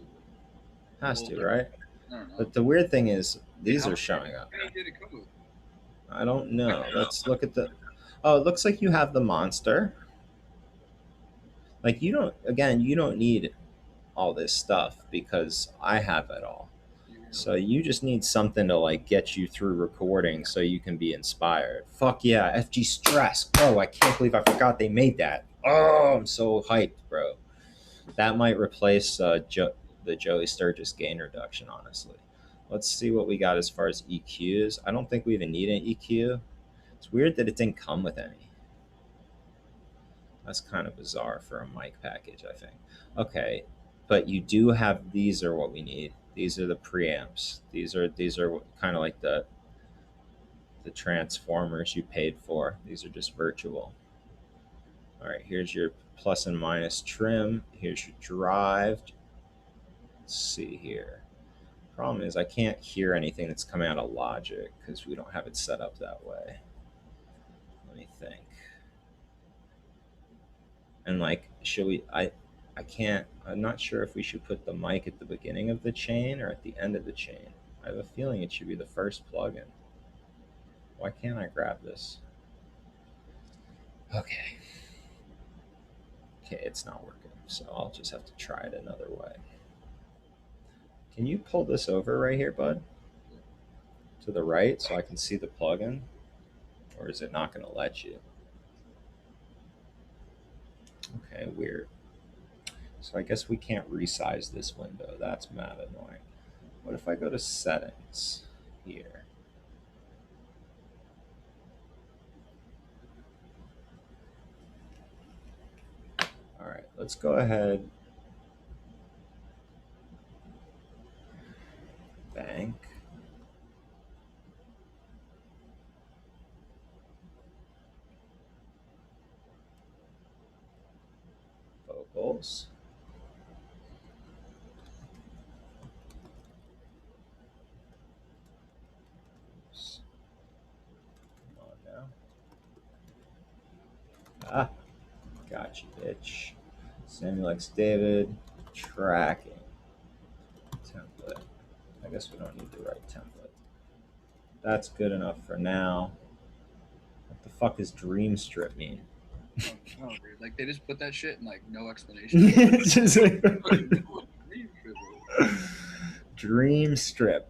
Has Well, to, right? I don't know. But the weird thing is, Dude, these how are many showing up. did it come with? I don't know. Let's look at the. Oh, it looks like you have the monster. Like you don't. Again, you don't need all this stuff because I have it all. So you just need something to like get you through recording so you can be inspired. Fuck yeah, FG Stress. Bro, I can't believe I forgot they made that. Oh, I'm so hyped, bro. That might replace the Joey Sturgis gain reduction, honestly. Let's see what we got as far as EQs. I don't think we even need an EQ. It's weird that it didn't come with any. That's kind of bizarre for a mic package, I think. Okay, but you do have, these are what we need. These are the preamps. These are kind of like the transformers you paid for. These are just virtual. All right, here's your plus and minus trim. Here's your drive. Let's see here. Problem is I can't hear anything that's coming out of Logic because we don't have it set up that way. Let me think. And like, should we? I can't. I'm not sure if we should put the mic at the beginning of the chain or at the end of the chain. I have a feeling it should be the first plugin. Why can't I grab this? Okay. Okay, it's not working, so I'll just have to try it another way. Can you pull this over right here, bud? To the right so I can see the plugin? Or is it not going to let you? Okay, weird. So I guess we can't resize this window. That's mad annoying. What if I go to settings here? All right, let's go ahead. Bank. Vocals. Oops. Come on now. Ah, got you, bitch. Samuel X. David. Tracking. Template. I guess we don't need the right template. That's good enough for now. What the fuck does Dream Strip mean? Oh, dude. Like they just put that shit and like no explanation. It's just like Fucking Dream Strip.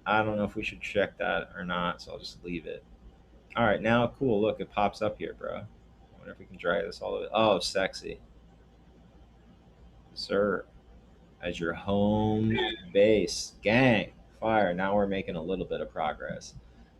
I don't know if we should check that or not, so I'll just leave it. All right, now cool. Look, it pops up here, bro. I wonder if we can drag this all the way. Oh, sexy, sir. As your home base, gang, fire. Now we're making a little bit of progress.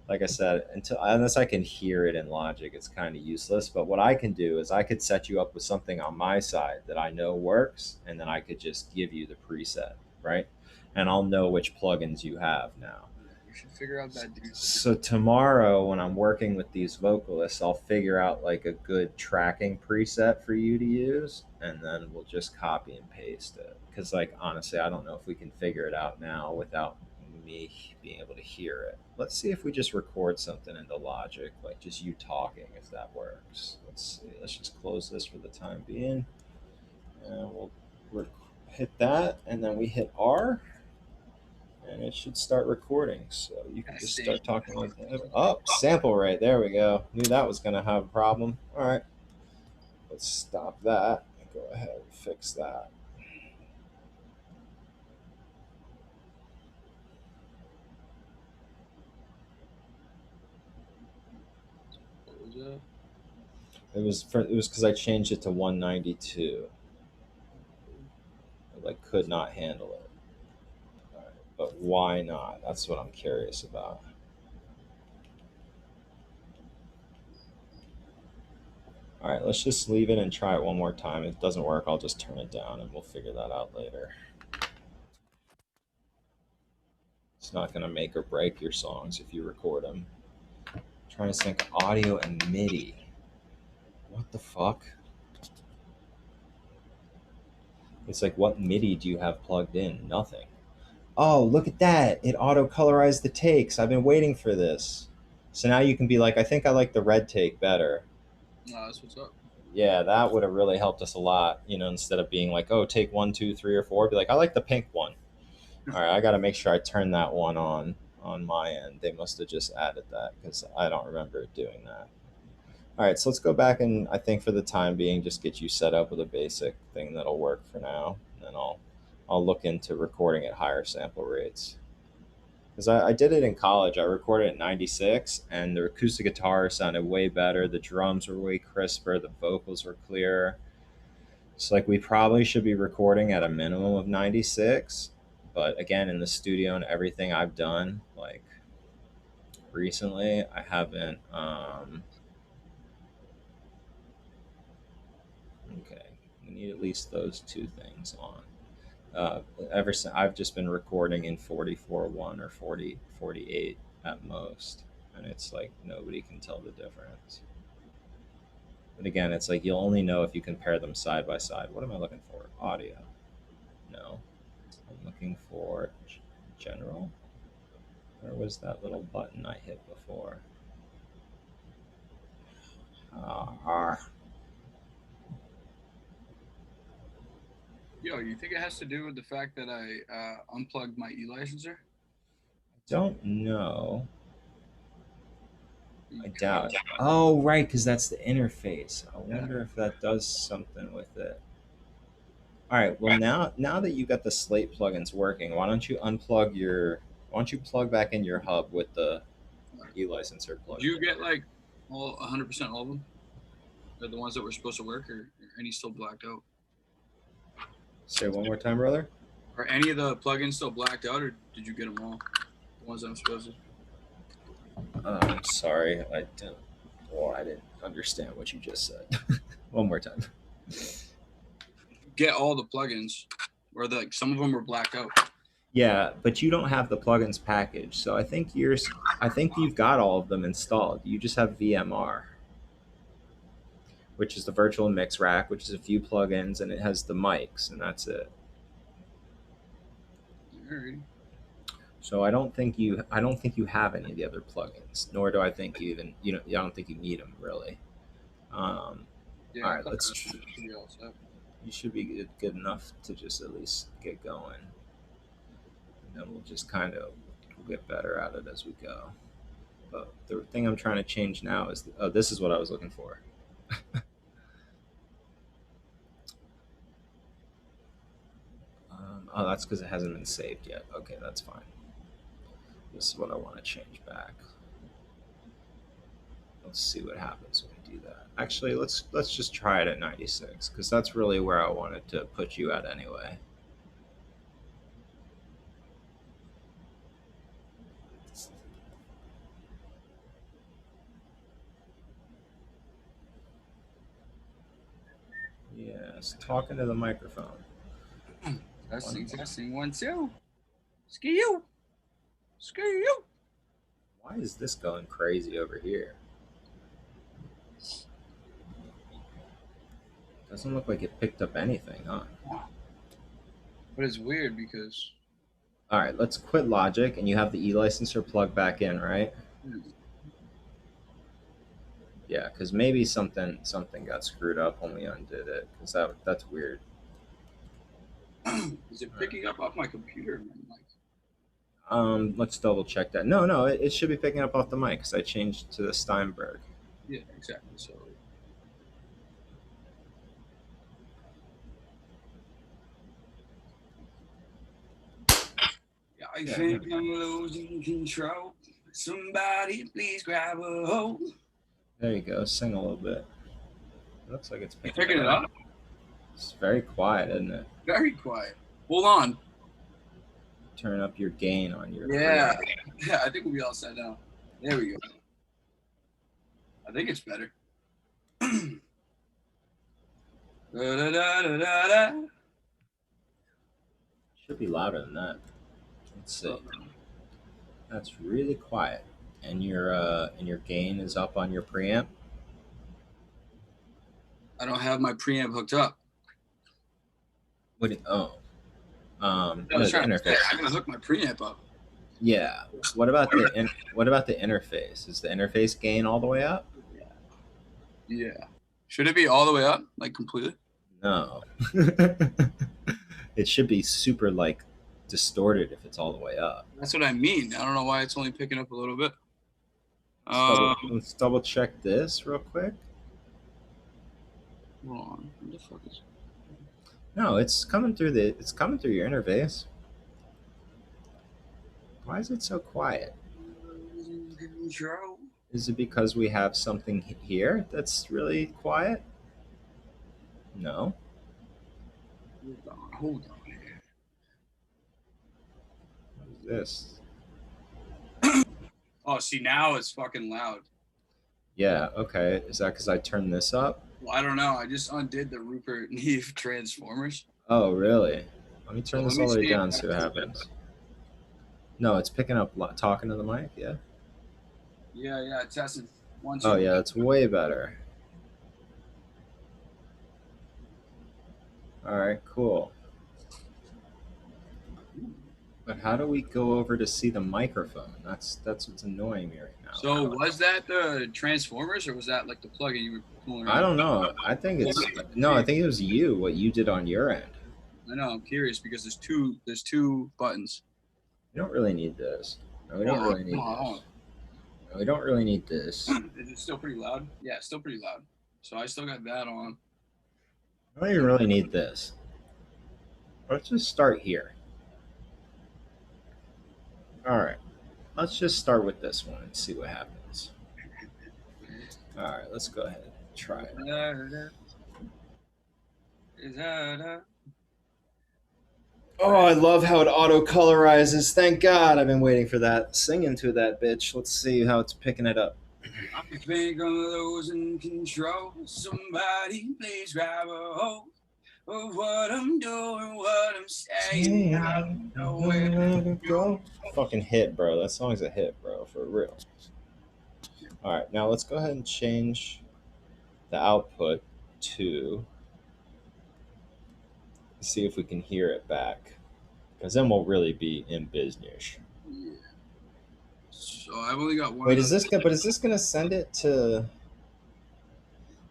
Like I said, unless I can hear it in Logic, it's kind of useless. But what I can do is I could set you up with something on my side that I know works, and then I could just give you the preset, right? And I'll know which plugins you have now. You should figure out that dude. So tomorrow, when I'm working with these vocalists, I'll figure out like a good tracking preset for you to use, and then we'll just copy and paste it. Because, like, honestly, I don't know if we can figure it out now without me being able to hear it. Let's see if we just record something into Logic, like just you talking, if that works. Let's see. Let's just close this for the time being, and we'll hit that, and then we hit R. And it should start recording. So you can just start talking like that. Oh, sample rate. There we go. Knew that was going to have a problem. All right. let's stop that and go ahead and fix that. What was that? It was because I changed it to 192. I like could not handle it. All right, but why not? That's what I'm curious about. All right, let's just leave it and try it one more time. If it doesn't work, I'll just turn it down and we'll figure that out later. It's not going to make or break your songs if you record them. I'm trying to sync audio and MIDI. What the fuck? It's like, what MIDI do you have plugged in? Nothing. Oh, look at that. It auto colorized the takes. I've been waiting for this. So now you can be like, I think I like the red take better. That's what's up. Yeah, that would have really helped us a lot. Instead of being like, oh, take 1, 2, 3, or 4, be like, I like the pink one. All right, I got to make sure I turn that one on my end. They must have just added that because I don't remember doing that. All right, so let's go back and I think for the time being, just get you set up with a basic thing that'll work for now. And then I'll look into recording at higher sample rates. Because I did it in college. I recorded at 96, and the acoustic guitar sounded way better. The drums were way crisper. The vocals were clearer. So, like, we probably should be recording at a minimum of 96. But again, in the studio and everything I've done, like, recently, I haven't. Okay, we need at least those two things on. Ever since I've just been recording in 44.1 or 40.48 at most, and it's like nobody can tell the difference. But again, it's like you'll only know if you compare them side by side. What am I looking for? Audio. No, I'm looking for general. Where was that little button I hit before? Yo, you think it has to do with the fact that I unplugged my e-licenser? Don't know. I Because- doubt. Oh, right, because that's the interface. I wonder if that does something with it. All right. Well, now that you got the Slate plugins working, why don't you plug back in your hub with the e-licenser plug? Did you get like all 100% all of them? The ones that were supposed to work, or any still blacked out? Say one more time, brother. Are any of the plugins still blacked out, or did you get them all? The ones that I'm supposed to? I'm sorry. I didn't understand what you just said. One more time. Get all the plugins, or some of them were blacked out. Yeah, but you don't have the plugins package, so I think you've got all of them installed. You just have VMR, which is the virtual mix rack, which is a few plugins, and it has the mics, and that's it. Alright. So I don't think you have any of the other plugins, nor do I think I don't think you need them really. Yeah, all right, you should be good enough to just at least get going, and then we'll just kind of get better at it as we go. But the thing I'm trying to change now is this is what I was looking for. Oh, that's because it hasn't been saved yet. Okay, that's fine. This is what I want to change back. Let's see what happens when we do that. Actually, let's just try it at 96 because that's really where I wanted to put you at anyway. Yes, talking to the microphone. Testing 1 2. Ski you. Why is this going crazy over here? Doesn't look like it picked up anything, huh? But it's weird because. All right, let's quit Logic, and you have the e-licenser plugged back in, right? Yeah, because maybe something got screwed up when we undid it, because that's weird. Is it picking up off my computer? Let's double check that. No, it should be picking up off the mic because I changed to the Steinberg. Yeah, exactly. So I Yeah, think I'm losing control. Somebody please grab a hold. There you go. Sing a little bit. It looks like it's You picking picking it it up. up? It's very quiet, isn't it? Very quiet. Hold on. Turn up your gain on your Yeah. preamp. Yeah, I think we'll be all set now. There we go. I think it's better. Da-da-da-da-da-da. Should be louder than that. Let's see. That's really quiet. And your gain is up on your preamp. I don't have my preamp hooked up. What? No, I the was trying to say, interface. I'm gonna hook my preamp up. Yeah. What about the interface? Is the interface gain all the way up? Yeah. Should it be all the way up, like completely? No. It should be super like distorted if it's all the way up. That's what I mean. I don't know why it's only picking up a little bit. Let's double check this real quick. Hold on. What the fuck is? No, it's coming through your interface. Why is it so quiet? Control. Is it because we have something here that's really quiet? No. Hold on. What is this? Oh, see, now it's fucking loud. Yeah, okay. Is that because I turned this up? Well, I don't know. I just undid the Rupert Neve transformers. Oh, really? Let me turn So this let all me the way see. down and see what happens. No, it's picking up talking to the mic, yeah? Yeah, testing. 1, 2. Oh, yeah, that's way better. All right, cool. But how do we go over to see the microphone? That's what's annoying me right now. So was that the transformers or was that like the plugin you were pulling around? I don't know. I think it was you. What you did on your end. I know. I'm curious because there's two buttons. We don't really need this. No, we don't really need this. No, we don't really need this. Is it still pretty loud? Yeah, it's still pretty loud. So I still got that on. I don't even really need this. Let's just start here. All right. Let's just start with this one and see what happens. All right, let's go ahead and try it. Oh, I love how it auto colorizes. Thank God. I've been waiting for that. Sing into that bitch. Let's see how it's picking it up. I think I'm losing control. Somebody please grab a hold of what I'm doing, what I'm saying. I don't know where to go. Fucking hit, bro. That song's a hit, bro, for real. All right, now let's go ahead and change the output to see if we can hear it back, because then we'll really be in business. Yeah. So I've only got one. Wait, is this gonna send it to?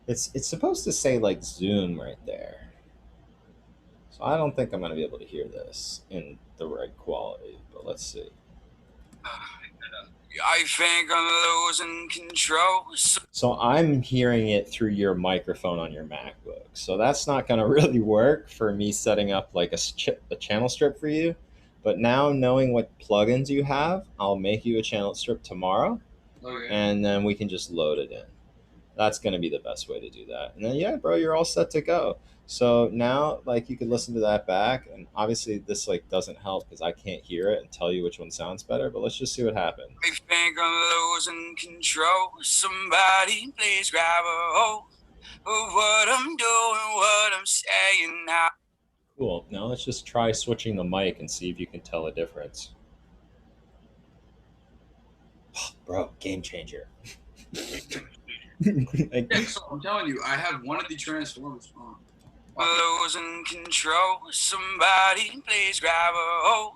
It's supposed to say like Zoom right there. So I don't think I'm gonna be able to hear this in the right quality, but let's see. I think I'm losing control. So I'm hearing it through your microphone on your MacBook. So that's not going to really work for me setting up like a channel strip for you. But now knowing what plugins you have, I'll make you a channel strip tomorrow. Okay. And then we can just load it in. That's going to be the best way to do that. And then, yeah, bro, you're all set to go. So now, like, you can listen to that back. And obviously this like doesn't help because I can't hear it and tell you which one sounds better. But let's just see what happens. I think I'm losing control. Somebody please grab a hold of what I'm doing, what I'm saying now. Cool. Now let's just try switching the mic and see if you can tell a difference. Bro, game changer. Yeah, so I'm telling you, I have one of the transformers on. Losing control. Somebody please grab a hold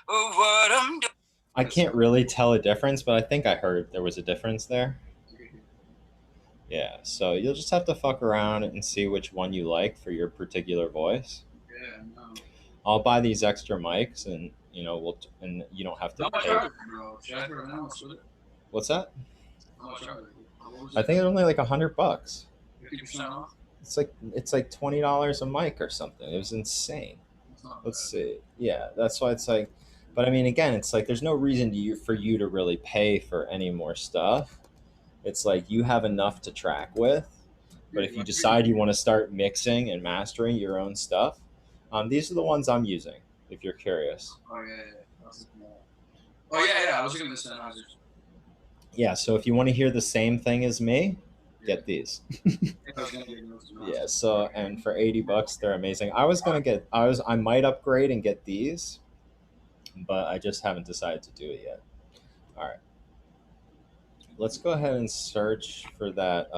of what I'm doing. I can't really tell a difference, but I think I heard there was a difference there. Yeah, so you'll just have to fuck around and see which one you like for your particular voice. Yeah, no. I'll buy these extra mics, and you don't have to How much pay. are they, bro? Should I put it on? What's that? How much are they? I think it's only like $100. 50% off? It's like $20 a mic or something. It was insane. Let's see. Yeah, that's why it's like, But I mean, again, it's like there's no reason for you to really pay for any more stuff. It's like you have enough to track with. But Dude, if you like, decide you want to start mixing and mastering your own stuff, these are the ones I'm using. If you're curious. oh yeah, yeah. Oh yeah. I was looking at the Sennheisers. Yeah. So if you want to hear the same thing as me, Yeah. get these. I was gonna get those. Yeah. So and for $80, they're amazing. I might upgrade and get these, but I just haven't decided to do it yet. All right. Let's go ahead and search for that.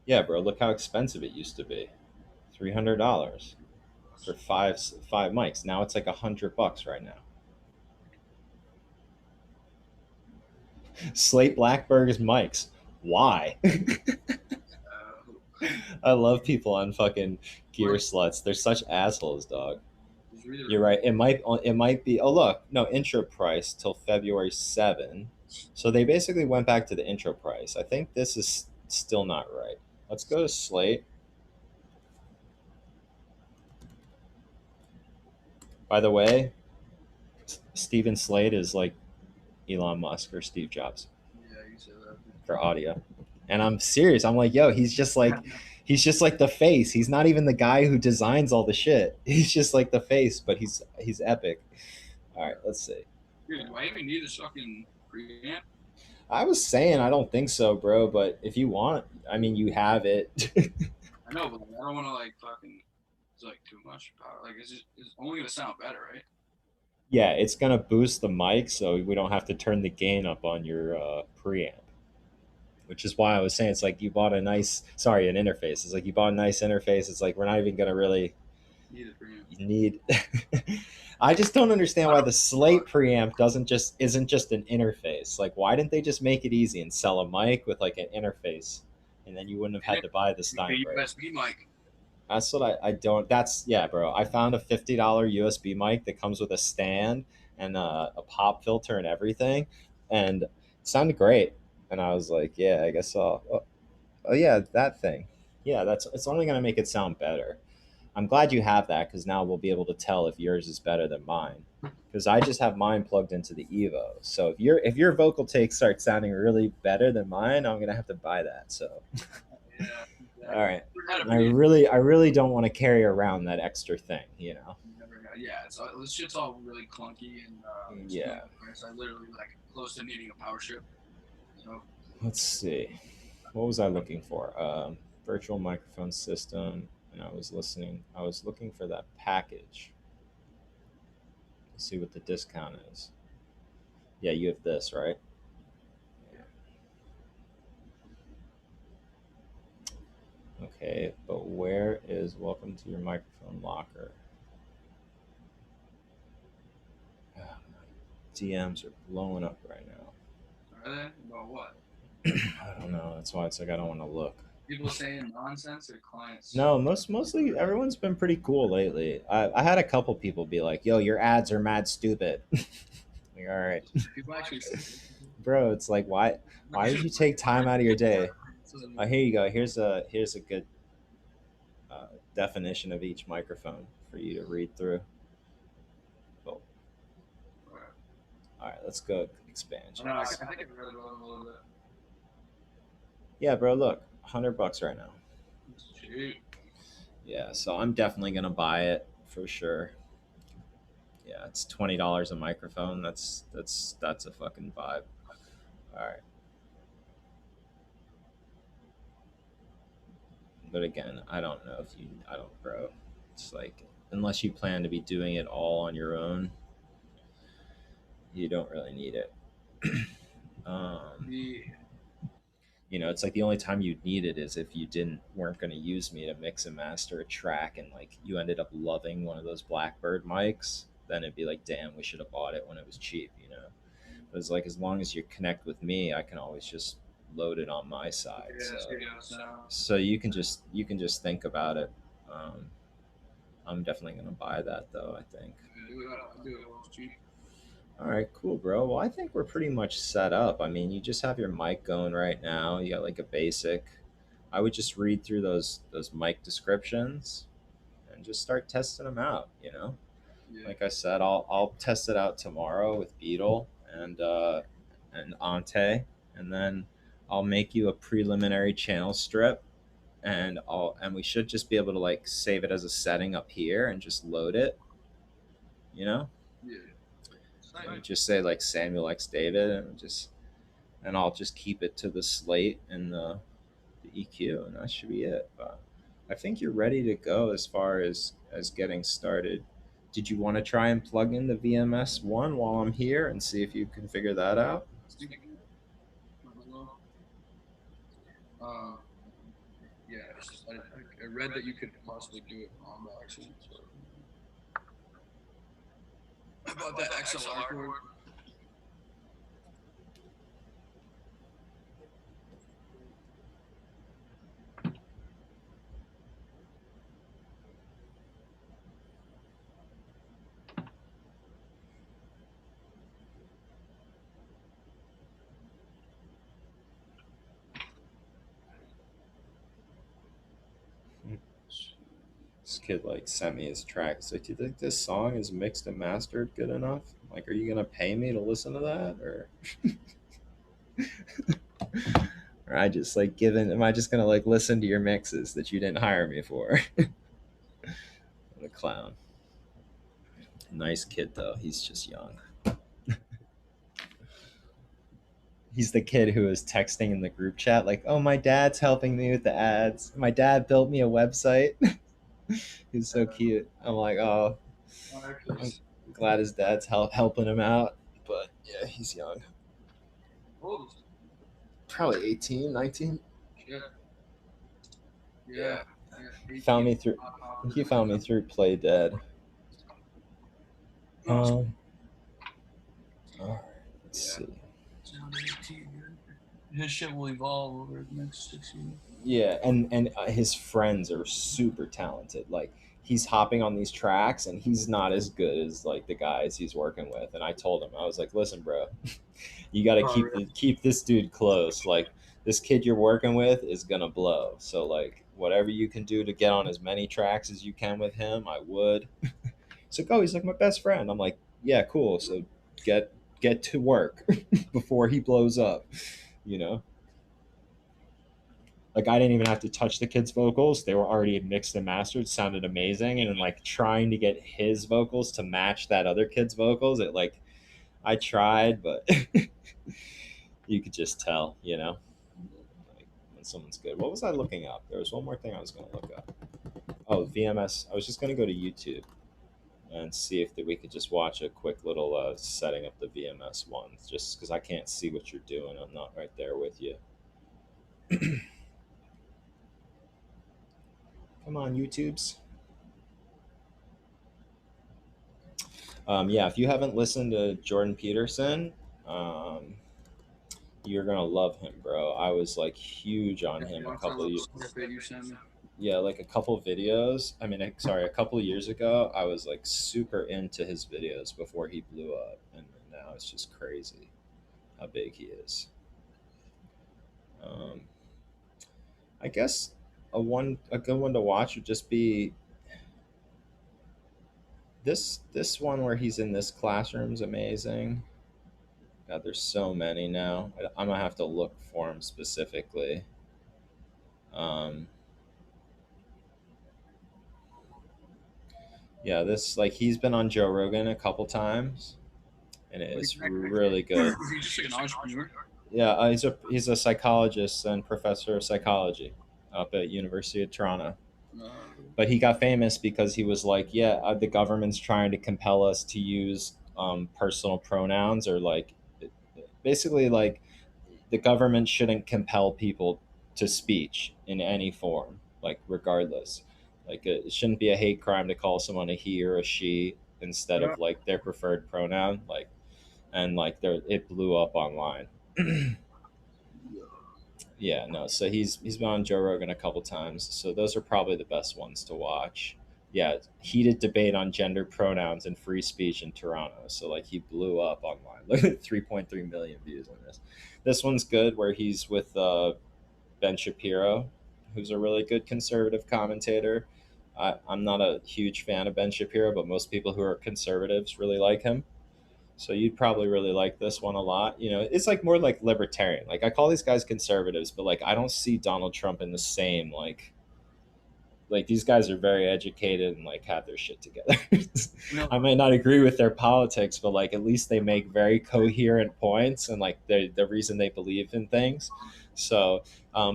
Yeah, bro. Look how expensive it used to be. $300 for five mics. Now it's like $100 right now. Slate Blackberg's mics. Why? I love people on fucking gear sluts. They're such assholes, dog. You're right. It might be. Oh look, no intro price till February 7. So they basically went back to the intro price. I think this is still not right. Let's go to Slate. By the way, Steven Slate is like Elon Musk or Steve Jobs Yeah, you said that. for audio. And I'm serious. I'm like, yo, he's just like the face. He's not even the guy who designs all the shit. He's just like the face, but he's epic. All right, let's see. Dude, do I even need a fucking preamp? I was saying I don't think so, bro, but if you want, I mean, you have it. I know, but I don't want to like fucking. It's like too much power. Like it's only gonna sound better, right? Yeah, it's gonna boost the mic, so we don't have to turn the gain up on your preamp. Which is why I was saying it's like you bought an interface. It's like you bought a nice interface. It's like we're not even gonna really Need a preamp. need. I just don't understand why the Slate preamp isn't just an interface. Like, why didn't they just make it easy and sell a mic with like an interface, and then you wouldn't have had to buy the Steinberg. USB mic. That's what I don't. That's yeah, bro. I found a $50 USB mic that comes with a stand and a pop filter and everything, and it sounded great. And I was like, yeah, I guess I'll. Oh yeah, that thing. Yeah, it's only gonna make it sound better. I'm glad you have that because now we'll be able to tell if yours is better than mine. Because I just have mine plugged into the Evo. So if your vocal takes start sounding really better than mine, I'm gonna have to buy that. So Yeah. all right. I really don't want to carry around that extra thing, you know. Yeah, this shit's all really clunky and Yeah. I literally like close to needing a power strip. So Let's see. What was I looking for? Virtual microphone system, and I was looking for that package. Let's see what the discount is. Yeah, you have this, right? Okay, but where is welcome to your microphone locker? Oh, my DMs are blowing up right now. are they? About what? I don't know. That's why it's like I don't want to look. People saying nonsense or clients? No, mostly everyone's been pretty cool lately. I had a couple people be like, "Yo, your ads are mad stupid." Like, all right, People actually. bro. It's like why did you take time out of your day? Here you go. Here's a good definition of each microphone for you to read through. Cool. All right, let's go expansion. I think I read it a little bit. Yeah, bro. Look, $100 right now. Shoot. Yeah, so I'm definitely gonna buy it for sure. Yeah, it's $20 a microphone. That's a fucking vibe. All right. But again, I don't know if you. I don't, bro. It's like unless you plan to be doing it all on your own, you don't really need it. Yeah. It's like the only time you'd need it is if you weren't going to use me to mix and master a track, and like you ended up loving one of those Blackbird mics. Then it'd be like, damn, we should have bought it when it was cheap, you know. But it's like as long as you connect with me, I can always just load it on my side. Yeah, So you can just think about it. I'm definitely gonna buy that though. I think. I'll do it when it's cheap. All right, cool, bro. Well, I think we're pretty much set up. I mean, you just have your mic going right now. You got like a basic. I would just read through those mic descriptions and just start testing them out. Yeah. Like I said, I'll test it out tomorrow with Beetle and Ante, and then I'll make you a preliminary channel strip, and we should just be able to like save it as a setting up here and just load it. You know, Yeah. and just say like Samuel X David, and I'll just keep it to the slate and the EQ, and that should be it. But I think you're ready to go as far as getting started. Did you want to try and plug in the VMS one while I'm here and see if you can figure that out? Might as well. Uh, yeah, I read that you could possibly do it on the accent. So I bought that XLR cord. This kid like sent me his track. He's like, "Do you think this song is mixed and mastered good enough? Like, are you gonna pay me to listen to that, or or I just like given? Am I just gonna like listen to your mixes that you didn't hire me for?" What a clown. Nice kid though. He's just young. He's the kid who was texting in the group chat like, "Oh, my dad's helping me with the ads. My dad built me a website." He's so cute. I'm like, oh, I'm glad his dad's helping him out. But yeah, he's young. Probably 18, 19. Yeah. Yeah. Found me through. He found me through Play Dead. All right, let's see. His shit will evolve over the next 6 years. Yeah, and his friends are super talented. Like he's hopping on these tracks, and he's not as good as like the guys he's working with. And I told him, I was like, "Listen, bro, you got to keep this dude close. Like this kid you're working with is gonna blow. So like whatever you can do to get on as many tracks as you can with him, I would." He's like, "Oh, he's like my best friend." I'm like, "Yeah, cool. So get to work before he blows up." You know. Like I didn't even have to touch the kid's vocals; they were already mixed and mastered, sounded amazing. And then like trying to get his vocals to match that other kid's vocals, it like I tried, but you could just tell, like when someone's good. What was I looking up? There was one more thing I was going to look up. Oh, VMS. I was just going to go to YouTube and see if we could just watch a quick little setting up the VMS one, just because I can't see what you're doing. I'm not right there with you. Come on, YouTubes. Yeah, if you haven't listened to Jordan Peterson, you're gonna love him, bro. I was like huge on him a couple of years. Yeah, like a couple videos. I mean, sorry, a couple of years ago, I was like super into his videos before he blew up, and now it's just crazy how big he is. I guess a good one to watch would just be this one where he's in this classroom's amazing. God, there's so many now. I'm gonna have to look for him specifically. Um, yeah, this like he's been on Joe Rogan a couple times, and it's really good. He's just like an entrepreneur. Yeah, he's a psychologist and professor of psychology up at University of Toronto. But he got famous because he was like, yeah, the government's trying to compel us to use personal pronouns, or like basically like the government shouldn't compel people to speech in any form, like regardless. Like it shouldn't be a hate crime to call someone a he or a she instead of like their preferred pronoun. Like, and like it blew up online. Yeah, no. So he's been on Joe Rogan a couple times. So those are probably the best ones to watch. Yeah, heated debate on gender pronouns and free speech in Toronto. So like he blew up online. Look at 3.3 million views on this. This one's good where he's with Ben Shapiro, who's a really good conservative commentator. I'm not a huge fan of Ben Shapiro, but most people who are conservatives really like him. So you'd probably really like this one a lot. You know, it's like more like libertarian. Like I call these guys conservatives, but like I don't see Donald Trump in the same like these guys are very educated and like have their shit together. No, I might not agree with their politics, but like at least they make very coherent points and like the reason they believe in things. So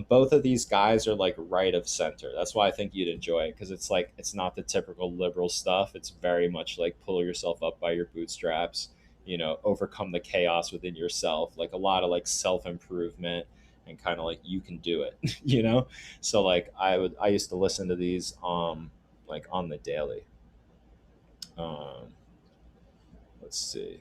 both of these guys are like right of center. That's why I think you'd enjoy it because it's like it's not the typical liberal stuff. It's very much like pull yourself up by your bootstraps. You know, overcome the chaos within yourself. Like a lot of like self improvement and kind of like you can do it. You know, so like I used to listen to these like on the daily. Um let's see.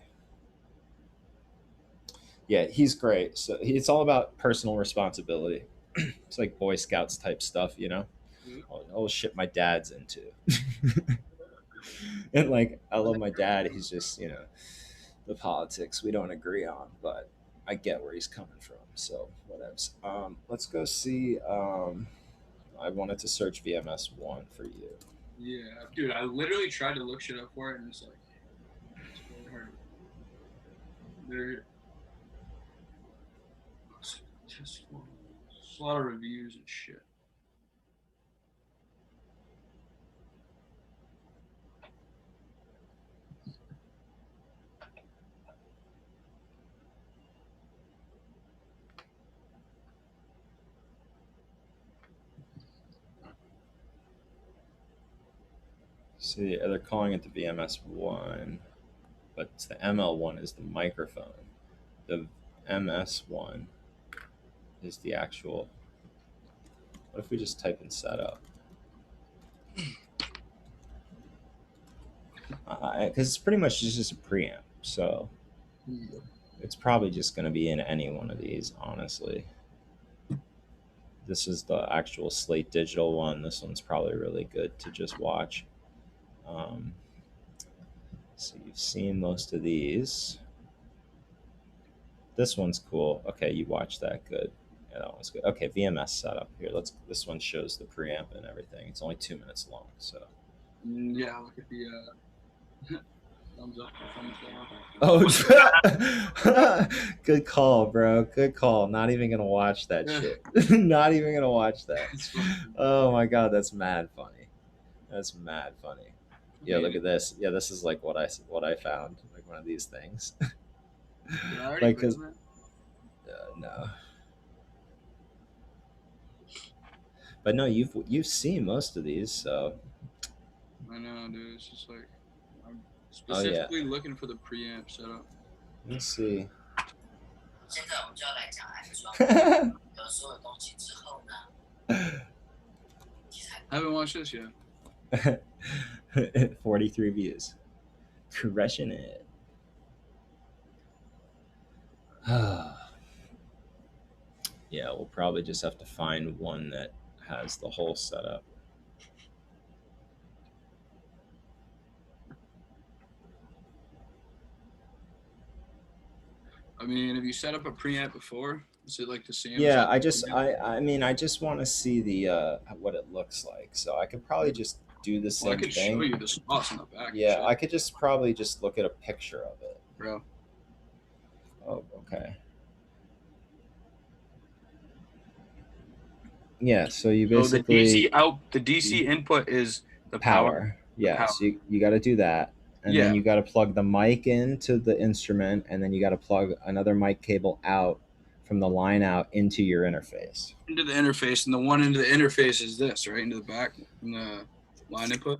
Yeah, he's great. So it's all about personal responsibility. It's like Boy Scouts type stuff, you know. All the shit my dad's into. And like I love my dad. He's just, you know, the politics we don't agree on, but I get where he's coming from. So whatevs. Let's go see I wanted to search VMS1 for you. yeah, dude, I literally tried to look shit up for it, and it's like it's really hard. There's just a lot of reviews and shit. See, they're calling it the VMS1, but it's the ML1 is the microphone. The MS1 is the actual. What if we just type in setup? Because it's pretty much just a preamp, so it's probably just going to be in any one of these, honestly. This is the actual Slate Digital one. This one's probably really good to just watch. Um, so you've seen most of these. This one's cool. Okay, you watched that. Good. Yeah, that one's good. Okay, VMS setup here. Let's. This one shows the preamp and everything. It's only 2 minutes long, so. Yeah, look at the thumbs up or thumbs down. Oh, good call, bro. Good call. Not even gonna watch that shit. Not even gonna watch that. Oh my god, that's mad funny. That's mad funny. Yeah, look at this. Yeah, this is like what I found. Like one of these things. Did I already Like, put cause in no, but no, you've seen most of these, so. I know, dude. It's just like I'm Oh yeah, specifically looking for the preamp setup. let's see. 现在我们就要来讲安装。有所有东西之后呢，I haven't watched this yet. 43 views. Crushing it. Yeah, we'll probably just have to find one that has the whole setup. I mean, have you set up a preamp before? Is it like the same? Yeah, as I mean I just want to see the what it looks like. So I could probably just do the Well, I same could thing. show you the spots in the back. and Yeah, shit, I could just probably just look at a picture of it. bro. Oh, okay. Yeah, so you So basically the DC input is the power. power. Yeah, power. so you got to do that. And Yeah. then you got to plug the mic into the instrument, and then you got to plug another mic cable out from the line out into your interface. Into the interface, and the one into the interface is this, right? Into the back, in the line input.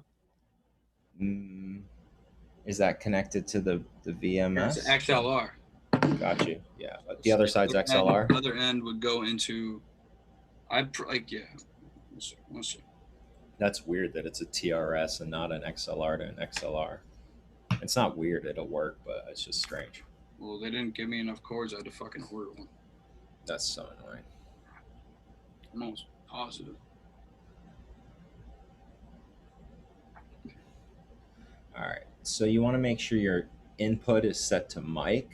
Is that connected to the VMS? It's XLR. Got you. Yeah, but the other side's XLR. The other end would go into. Yeah. Let's see. That's weird that it's a TRS and not an XLR to an XLR. It's not weird; it'll work, but it's just strange. Well, they didn't give me enough cords. I had to fucking order one. That's so annoying. I'm almost positive. All right. So you want to make sure your input is set to mic.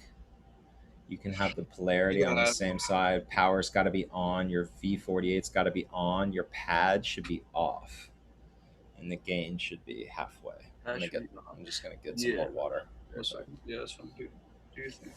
You can have the polarity on the Yeah. same side. Power's got to be on. Your V48's got to be on. Your pad should be off, and the gain should be halfway. I'm just gonna get some more water. Yeah, that's fine, dude. Do your thing.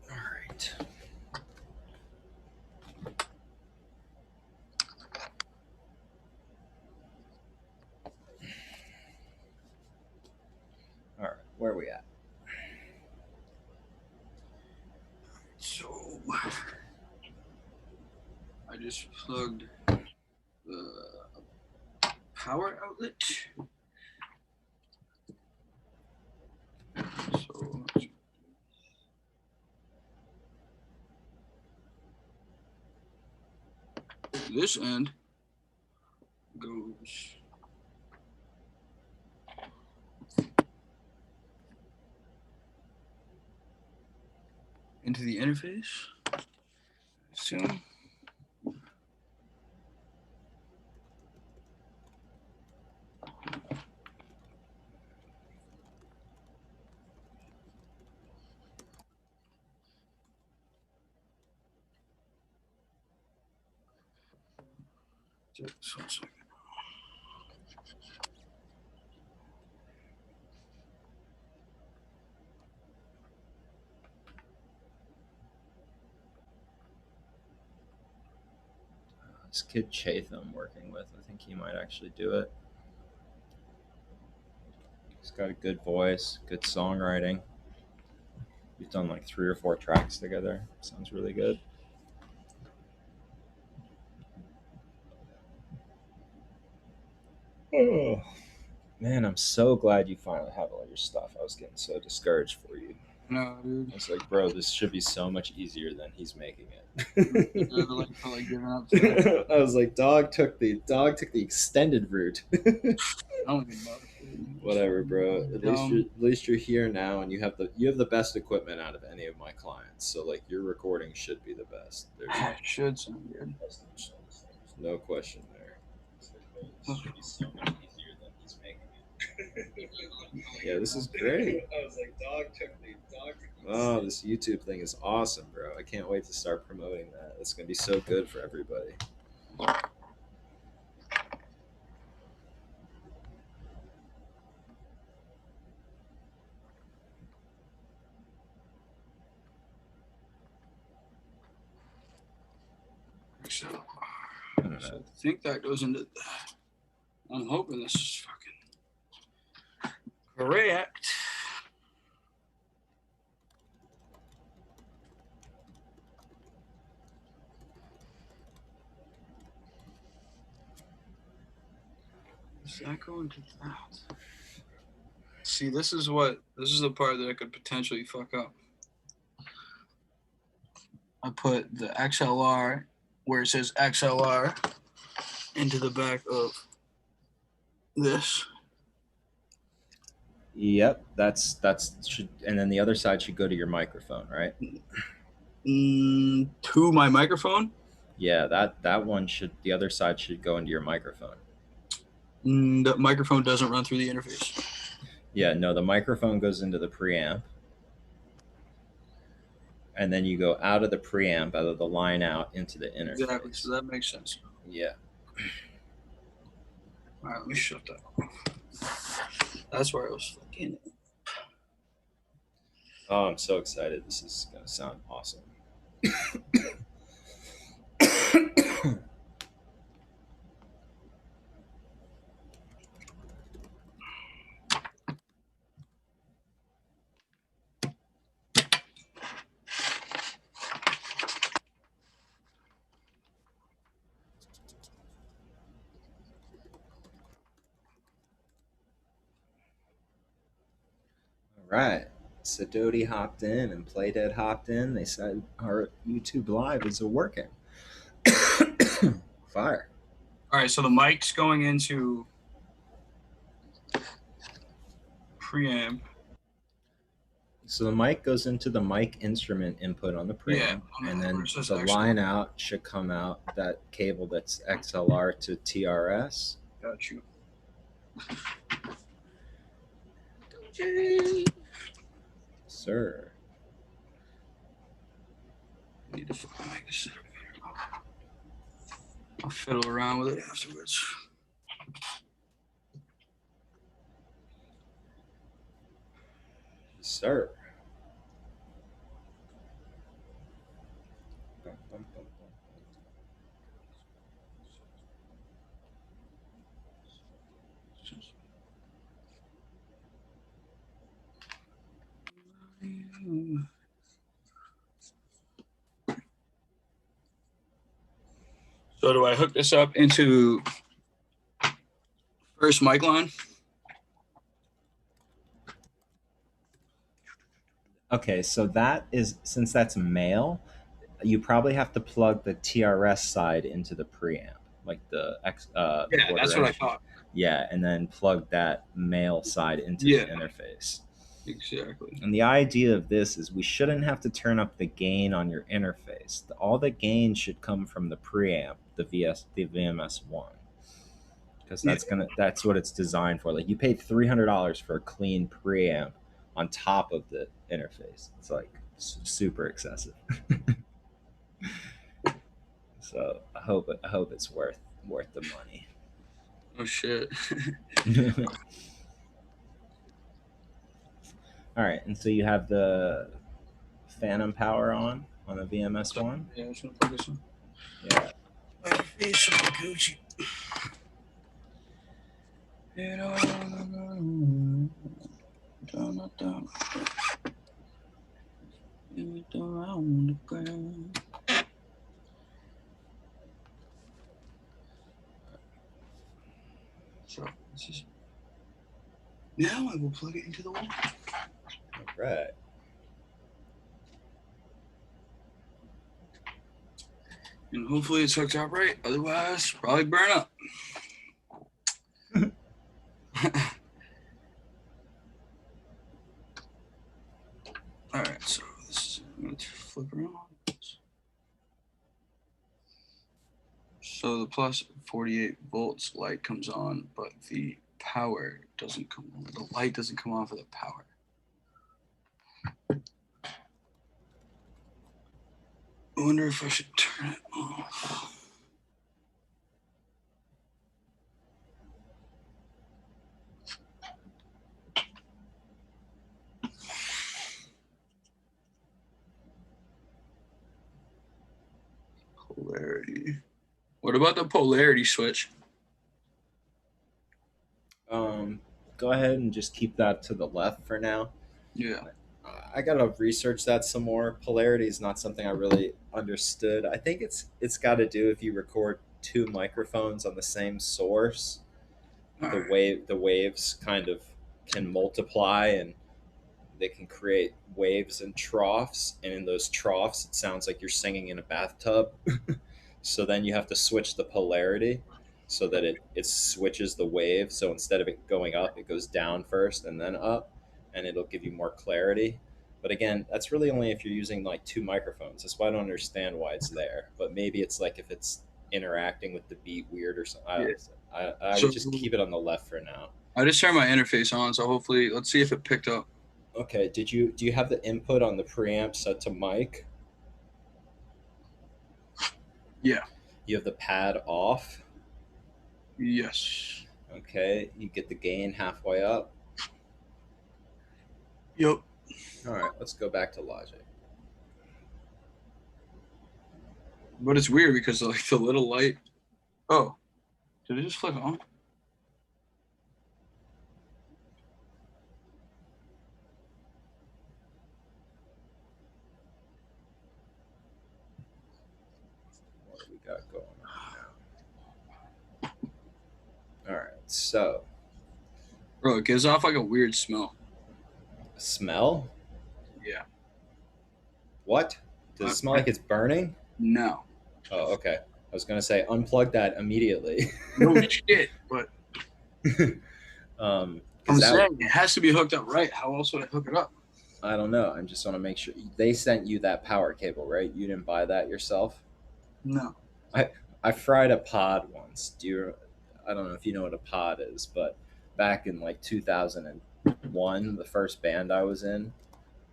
All right. All right. Where are we at? So I just plugged the power outlet. So this end goes into the interface. Assume. Just 1 second. This kid Chatham I'm working with, I think he might actually do it. He's got a good voice, good songwriting. We've done like 3 or 4 tracks together. Sounds really good. Oh, man, I'm so glad you finally have all your stuff. I was getting so discouraged for you. No, dude. I was like, bro, this should be so much easier than he's making it. like giving up. To I was like, dog took the extended route. I don't even bother. Whatever, bro. At least you're here now, and you have the best equipment out of any of my clients. So like your recording should be the best. There's It should sound good. no question there. Yeah, this is great. I was like, dog took the. Oh, this YouTube thing is awesome, bro. I can't wait to start promoting that. It's gonna be so good for everybody. So I think that goes into that. I'm hoping this is fucking correct. Does that go into that? See, this is the part that I could potentially fuck up. I put the XLR where it says XLR into the back of this. Yep, that's should, and then the other side should go to your microphone, right? To my microphone? Yeah, that one should. The other side should go into your microphone. The microphone doesn't run through the interface. Yeah, no, the microphone goes into the preamp, and then you go out of the preamp, out of the line out into the interface. Exactly. So that makes sense. Yeah. All right, let me shut that off. That's where I was fucking. Oh, I'm so excited. This is gonna sound awesome. All right. Sidoti hopped in and Playdead hopped in. They said our YouTube live is working. Fire. All right, so the mic's going into preamp. So the mic goes into the mic instrument input on the preamp, Yeah, and then versus the XLR. line out should come out that cable that's XLR to TRS. Got you. Sir. I need to fucking make this. I'll fiddle around with it afterwards. Sir. So do I hook this up into first mic line? Okay, so that is, since that's male, you probably have to plug the TRS side into the preamp, like the Yeah, quarter that's what I inch. thought. Yeah, and then plug that male side into Yeah. the interface. Exactly. And the idea of this is we shouldn't have to turn up the gain on your interface. All the gain should come from the preamp, the VMS1. Because that's what it's designed for. Like, you paid $300 for a clean preamp on top of the interface. It's like super excessive. So I hope it's worth the money. Oh shit. All right, and so you have the phantom power on the VMS1. Yeah, I'm just gonna plug this in. Yeah. Face of Gucci. Around the ground. So this is now I will plug it into the wall. All right. And hopefully it's hooked up right. Otherwise, probably burn up. All right, so this is, I'm going to flip around. So the plus 48 volts light comes on, but the power doesn't come on. The light doesn't come on for the power. I wonder if I should turn it off. Polarity. What about the polarity switch? Go ahead and just keep that to the left for now. Yeah. I gotta research that some more. Polarity is not something I really understood. I think it's got to do if you record two microphones on the same source, the waves kind of can multiply and they can create waves and troughs, and in those troughs it sounds like you're singing in a bathtub. So then you have to switch the polarity so that it switches the wave. So instead of it going up, it goes down first and then up, and it'll give you more clarity. But again, that's really only if you're using like two microphones. That's why I don't understand why it's there. But maybe it's like if it's interacting with the beat weird or something. Yeah. I would just keep it on the left for now. I just turned my interface on, so hopefully, let's see if it picked up. Okay, do you have the input on the preamp set to mic? Yeah. You have the pad off? Yes. Okay, you get the gain halfway up. Yep. All right, let's go back to Logic. But it's weird because like the little light. Oh, did it just flick on? What do we got going on now? All right, so Bro, it gives off like a weird smell. smell. Yeah. What? Does it smell like it's burning? No. Oh, okay. I was gonna say unplug that immediately. No shit. But Um, I'm because that saying it has to be hooked up right. How else would I hook it up? I don't know. I just want to make sure they sent you that power cable, right? You didn't buy that yourself. No. I fried a pod once. I don't know if you know what a pod is, but back in like 2001, the first band I was in,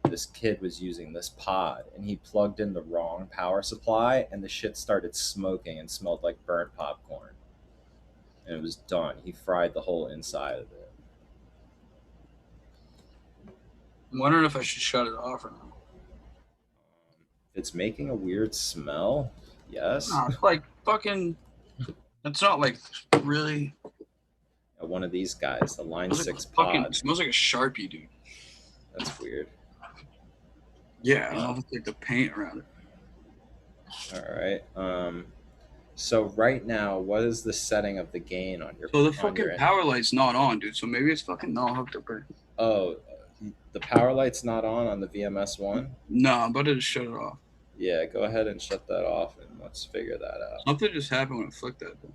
this kid was using this pod and he plugged in the wrong power supply and the shit started smoking and smelled like burnt popcorn. And it was done. He fried the whole inside of it. I'm wondering if I should shut it off or not. It's making a weird smell. Yes. No, it's like fucking. It's not like really. One of these guys, the Line Smells 6 like fucking. pod. It smells like a Sharpie, dude. That's weird. Yeah, I don't know if it's like the paint around it. All right. So right now, what is the setting of the gain on your? So the on fucking your power light's not on, dude. So maybe it's fucking not hooked up right. Oh, the power light's not on the VMS one. No, I'm about to just shut it off. Yeah, go ahead and shut that off, and let's figure that out. Something just happened when I flicked that. Though.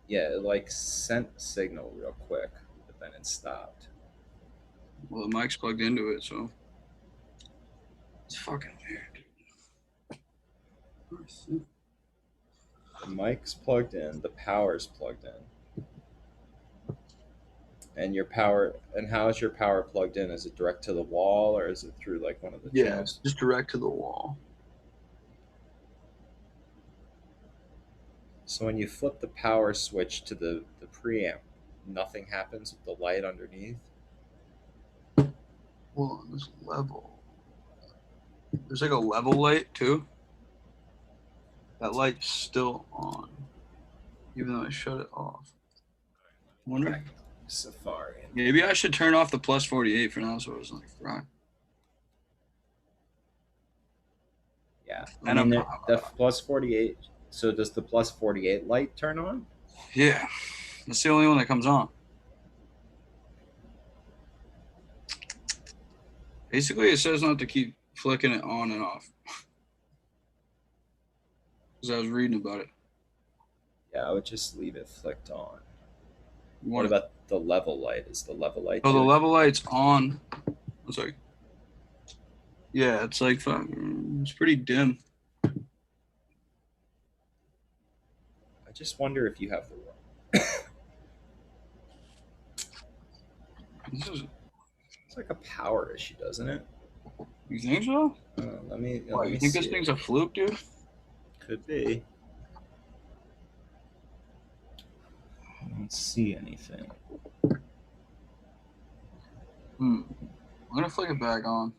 Yeah, it like sent a signal real quick, but then it stopped. Well, the mic's plugged into it, so it's fucking weird. The mic's plugged in, the power's plugged in. And your power, and how is your power plugged in? Is it direct to the wall or is it through like one of the Yeah, channels? it's just direct to the wall. So when you flip the power switch to the preamp, nothing happens with the light underneath. Well, on this level, there's like a level light too. That light's still on, even though I shut it off. Wonder. Back to Safari. Maybe I should turn off the plus 48 for now, so it was like right. Yeah, And I'm the plus 48. So does the plus 48 light turn on? Yeah, that's the only one that comes on. Basically, it says not to keep flicking it on and off. Because I was reading about it. Yeah, I would just leave it flicked on. You What want about the level light? Is the level light? Oh, the doing- level light's on. I'm sorry. Yeah, it's like it's pretty dim. I just wonder if you have the wrong. This is, It's like a power issue, doesn't it? you think so? Let me. Why, let you me think this see. thing's a fluke, dude? Could be. I don't see anything. I'm gonna flick it back on.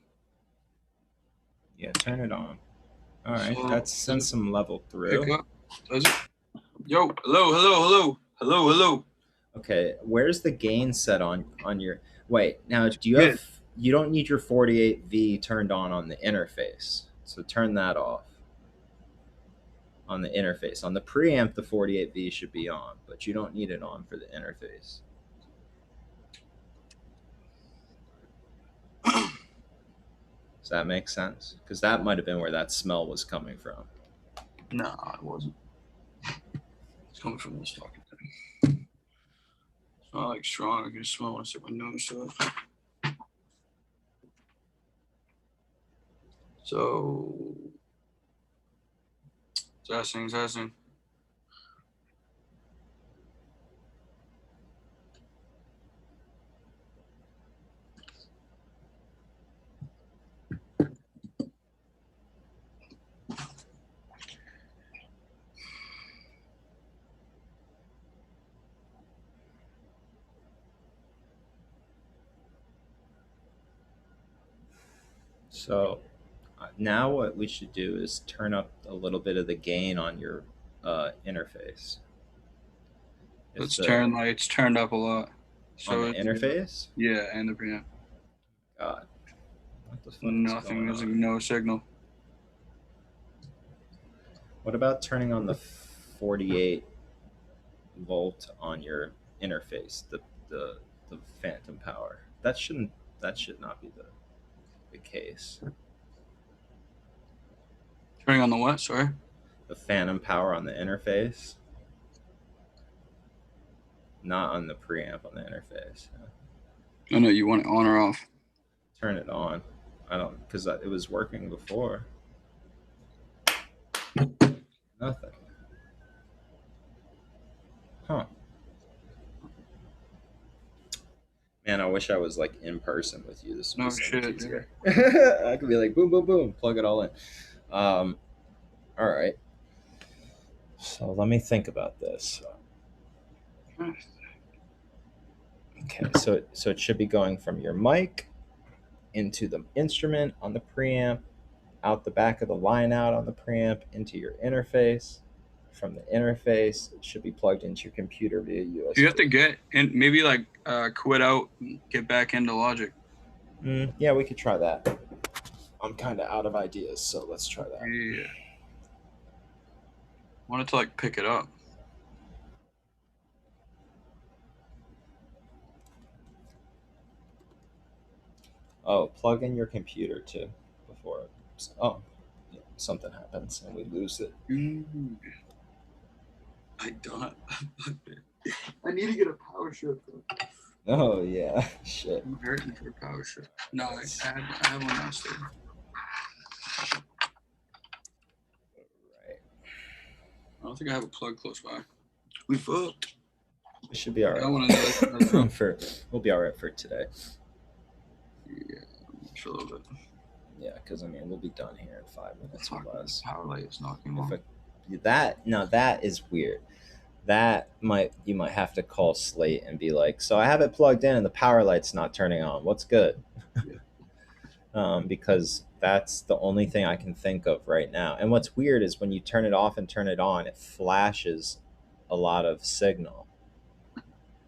Yeah, turn it on. All right, So- that sends some level Pick through. up. Does it? Yo, hello. Okay, where's the gain set on your? Wait, now do you have? You don't need your 48V turned on the interface, so turn that off. On the interface, on the preamp, the 48V should be on, but you don't need it on for the interface. Does that make sense? Because that might have been where that smell was coming from. No, it wasn't. It's coming from this fucking thing. It's not like strong. I can just smell when I stick my nose to it. So, testing. So now what we should do is turn up a little bit of the gain on your interface. It's turned up a lot. On the interface? Yeah, and the preamp. God. What the fuck Nothing. is There's going on? no signal. What about turning on the 48 volt on your interface, the phantom power? That should not be the case. Turning on the what? Sorry. The phantom power on the interface, not on the preamp on the interface. Oh no, you want it on or off? Turn it on. I don't, because it was working before. Nothing. Huh. Man, I wish I was like in person with you. This would No be so shit, much easier. I could be like boom, boom, boom, plug it all in. All right. So let me think about this. Okay, so it should be going from your mic into the instrument on the preamp, out the back of the line out on the preamp into your interface. From the interface, it should be plugged into your computer via USB. You have to get in, maybe like quit out, and get back into Logic. Yeah, we could try that. I'm kind of out of ideas, so let's try that. Yeah. Wanted to like pick it up. Oh, plug in your computer too before. Oh, yeah, something happens and we lose it. I don't. I need to get a power shift. Oh yeah, shit. I'm hurting for a power shift. No, I have one downstairs. Right. I don't think I have a plug close by. We fucked. We should be all I want to right. We'll be all right for today. Yeah, for a little bit. Yeah, because I mean we'll be done here in 5 minutes or less. Power light is knocking on. That is weird. You might have to call Slate and be like, so I have it plugged in and the power light's not turning on. What's good? Yeah. Because that's the only thing I can think of right now. And what's weird is when you turn it off and turn it on, it flashes a lot of signal.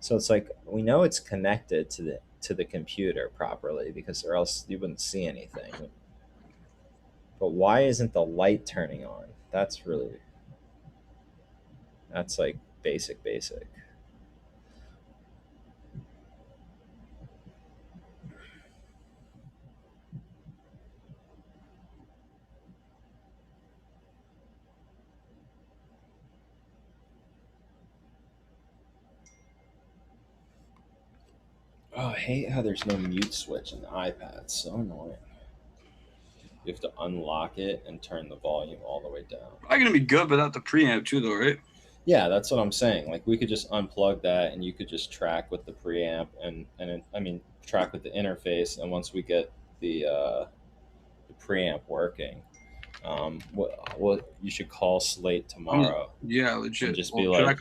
So it's like we know it's connected to the computer properly, because or else you wouldn't see anything. But why isn't the light turning on? That's like basic. Oh, I hate how there's no mute switch in the iPad. It's so annoying. You have to unlock it and turn the volume all the way down. Probably gonna be good without the preamp too, though, right? Yeah, that's what I'm saying. Like we could just unplug that, and you could just track with the preamp track with the interface. And once we get the preamp working, what you should call Slate tomorrow. Yeah, legit. And just be like,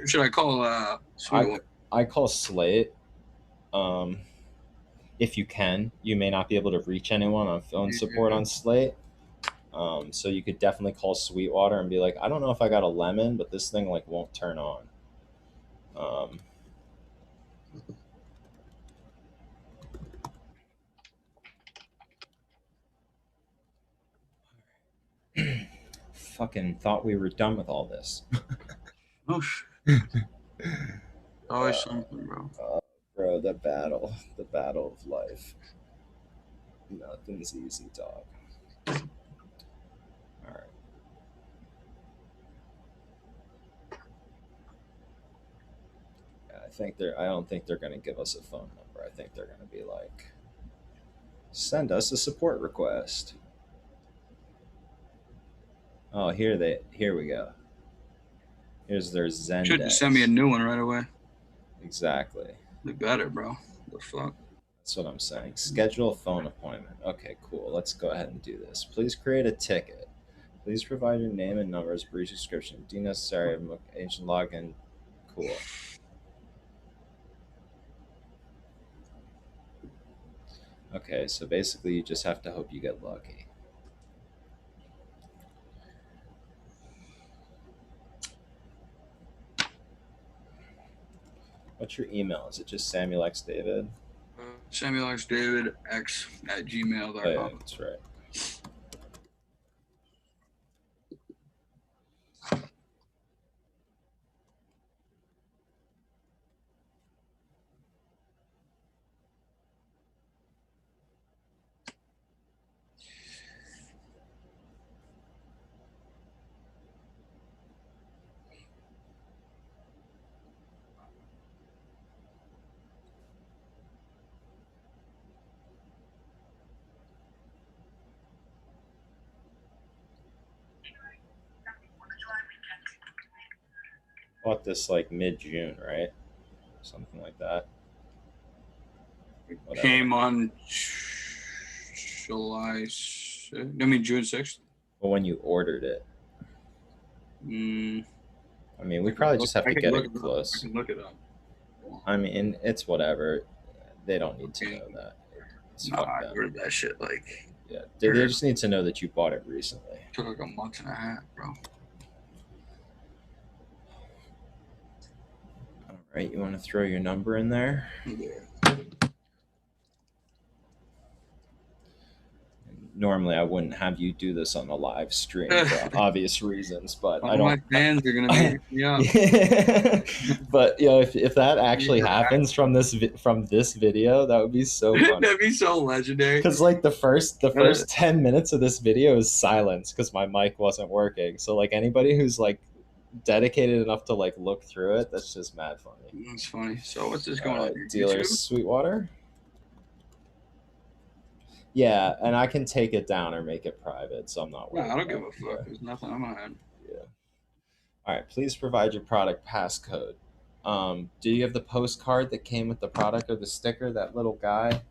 should I call Sweetwater? I call Slate. If you can, you may not be able to reach anyone on phone support on Slate. So you could definitely call Sweetwater and be like, I don't know if I got a lemon, but this thing like won't turn on. Fucking thought we were done with all this. Oh shit. Always something, bro. Bro, the battle of life. Nothing's easy, dog. All right. Yeah, I don't think they're gonna give us a phone number. I think they're gonna be like, send us a support request. Oh, here we go. Here's their Zendesk. Should send me a new one right away. Exactly. They better, bro. The fuck. That's what I'm saying. Schedule a phone appointment. Okay, cool. Let's go ahead and do this. Please create a ticket. Please provide your name and numbers, brief description. Do necessary agent login. Cool. Okay, so basically you just have to hope you get lucky. What's your email? Is it just Samuel X David? Samuel X David X at gmail.com. Oh, yeah, that's right. Bought this like mid-June, right? Something like that. Whatever. Came on June 6th. But when you ordered it, Mm, I mean, we probably just have I to can get look it up. close. I can look it up. I mean, it's whatever. They don't need to know that. It's Nah, fuck I them. ordered that shit like Yeah, they just need to know that you bought it recently. took like a month and a half, bro. All right, you want to throw your number in there? Yeah. Normally, I wouldn't have you do this on a live stream for obvious reasons, but I All don't. my fans are gonna be me up. But you know, if that actually happens from this video, that would be so funny. That'd be so legendary. Because like the first 10 minutes of this video is silence because my mic wasn't working. So like anybody who's like dedicated enough to like look through it, that's just mad funny. That's funny. So what's this going on? Dealer YouTube? Sweetwater. Yeah, and I can take it down or make it private, so I'm not worried. Nah, I don't give a about it. fuck. There's nothing on my head. Yeah. All right, please provide your product passcode. Do you have the postcard that came with the product or the sticker? That little guy.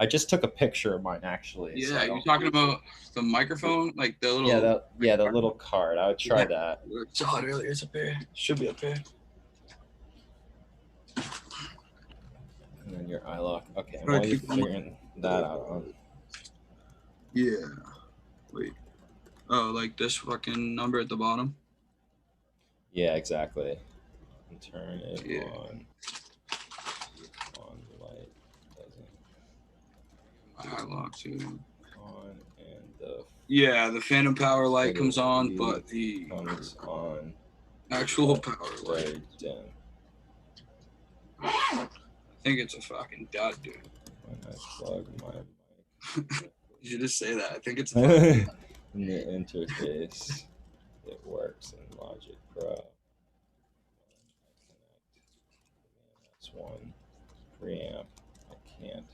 I just took a picture of mine actually. so I Yeah, don't- you're talking about the microphone, like the little. the little card. I would try Yeah. that. I saw it earlier. It's up here. Should be up here. And then your iLock. Okay, Right, while you're keep on- figuring that out. Yeah. Wait. Oh, like this fucking number at the bottom. Yeah, exactly. And turn it Yeah. on. On the light. Doesn't I locked too. on and the Yeah, the phantom power light comes on, LED but the comes on actual power light. very dim. I think it's a fucking dot, dude. When I plug my You should just say that. I think it's. mic in the interface, it works in Logic Pro. That's one preamp. I can't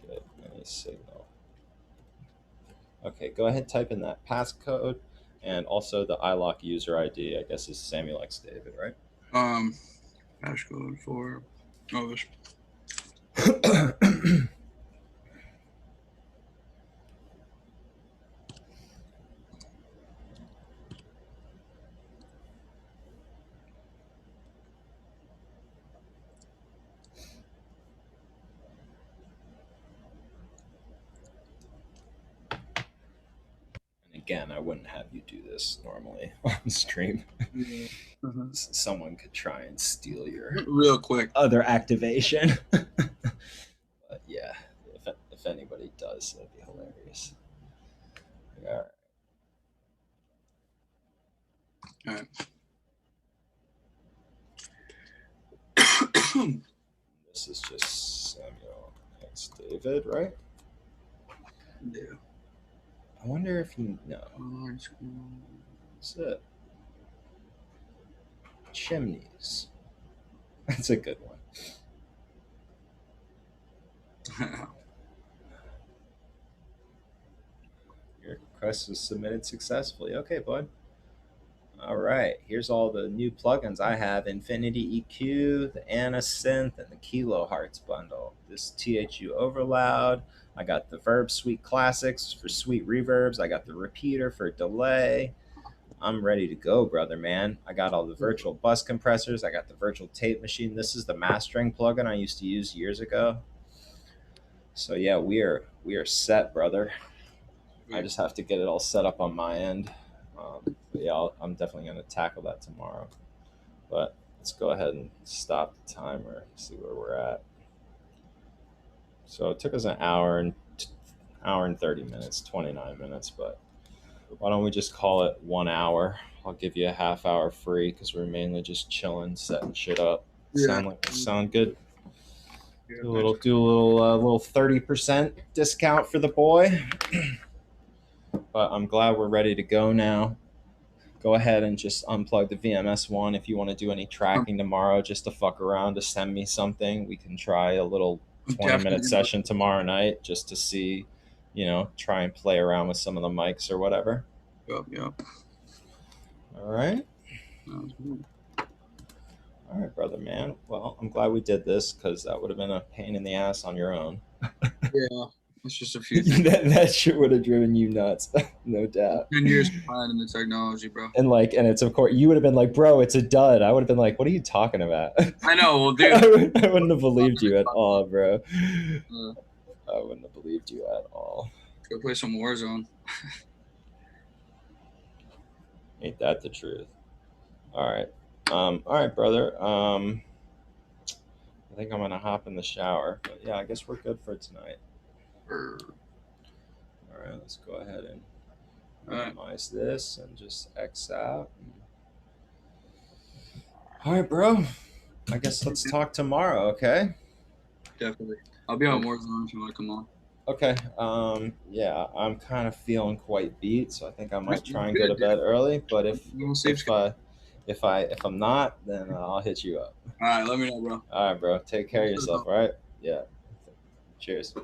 get any signal. Okay, go ahead, type in that passcode and also the iLock user ID. I guess is Samuel X David, right? Passcode for. Oh, this. Again, I wouldn't have you do this normally on stream. Someone could try and steal your Real quick. other activation. But yeah, if anybody does, that'd be hilarious. All right. This is just Samuel X David, right? Yeah. I wonder if you know. That's it. Chimneys. That's a good one. Your request was submitted successfully. Okay, bud. All right. Here's all the new plugins I have: Infinity EQ, the Anasynth, and the Kilohertz bundle. This THU Overloud. I got the Verb Suite Classics for sweet reverbs. I got the repeater for delay. I'm ready to go, brother, man. I got all the virtual bus compressors. I got the virtual tape machine. This is the mastering plugin I used to use years ago. So yeah, we are set, brother. I just have to get it all set up on my end. But yeah, I'm definitely going to tackle that tomorrow. But let's go ahead and stop the timer. See where we're at. So it took us an hour and 30 minutes, 29 minutes, but why don't we just call it 1 hour? I'll give you a half hour free because we're mainly just chilling, setting shit up. Yeah. Sound good? Do a little 30% discount for the boy. But I'm glad we're ready to go now. Go ahead and just unplug the VMS one if you want to do any tracking tomorrow, just to fuck around, to send me something. We can try a little 20-minute session tomorrow night just to see, try and play around with some of the mics or whatever. Yep. All right. Mhm. All right, brother, man. Well, I'm glad we did this because that would have been a pain in the ass on your own. Yeah. It's just a few things. that shit would have driven you nuts, no doubt. 10 years behind in the technology, bro. And it's of course you would have been like, bro, it's a dud. I would have been like, what are you talking about? I know. Well, dude. I wouldn't have believed you at all, bro. I wouldn't have believed you at all. Go play some Warzone. Ain't that the truth? All right, brother. I think I'm gonna hop in the shower. But yeah, I guess we're good for tonight. All right, let's go ahead and minimize this and just X out. All right, bro. I guess let's talk tomorrow, okay? Definitely. I'll be on Warzone if you want to come on. Okay. Yeah, I'm kind of feeling quite beat, so I think I might try and go to bed early. But if I'm not, then I'll hit you up. All right, let me know, bro. All right, bro. Take care of yourself. All right. Yeah. Cheers.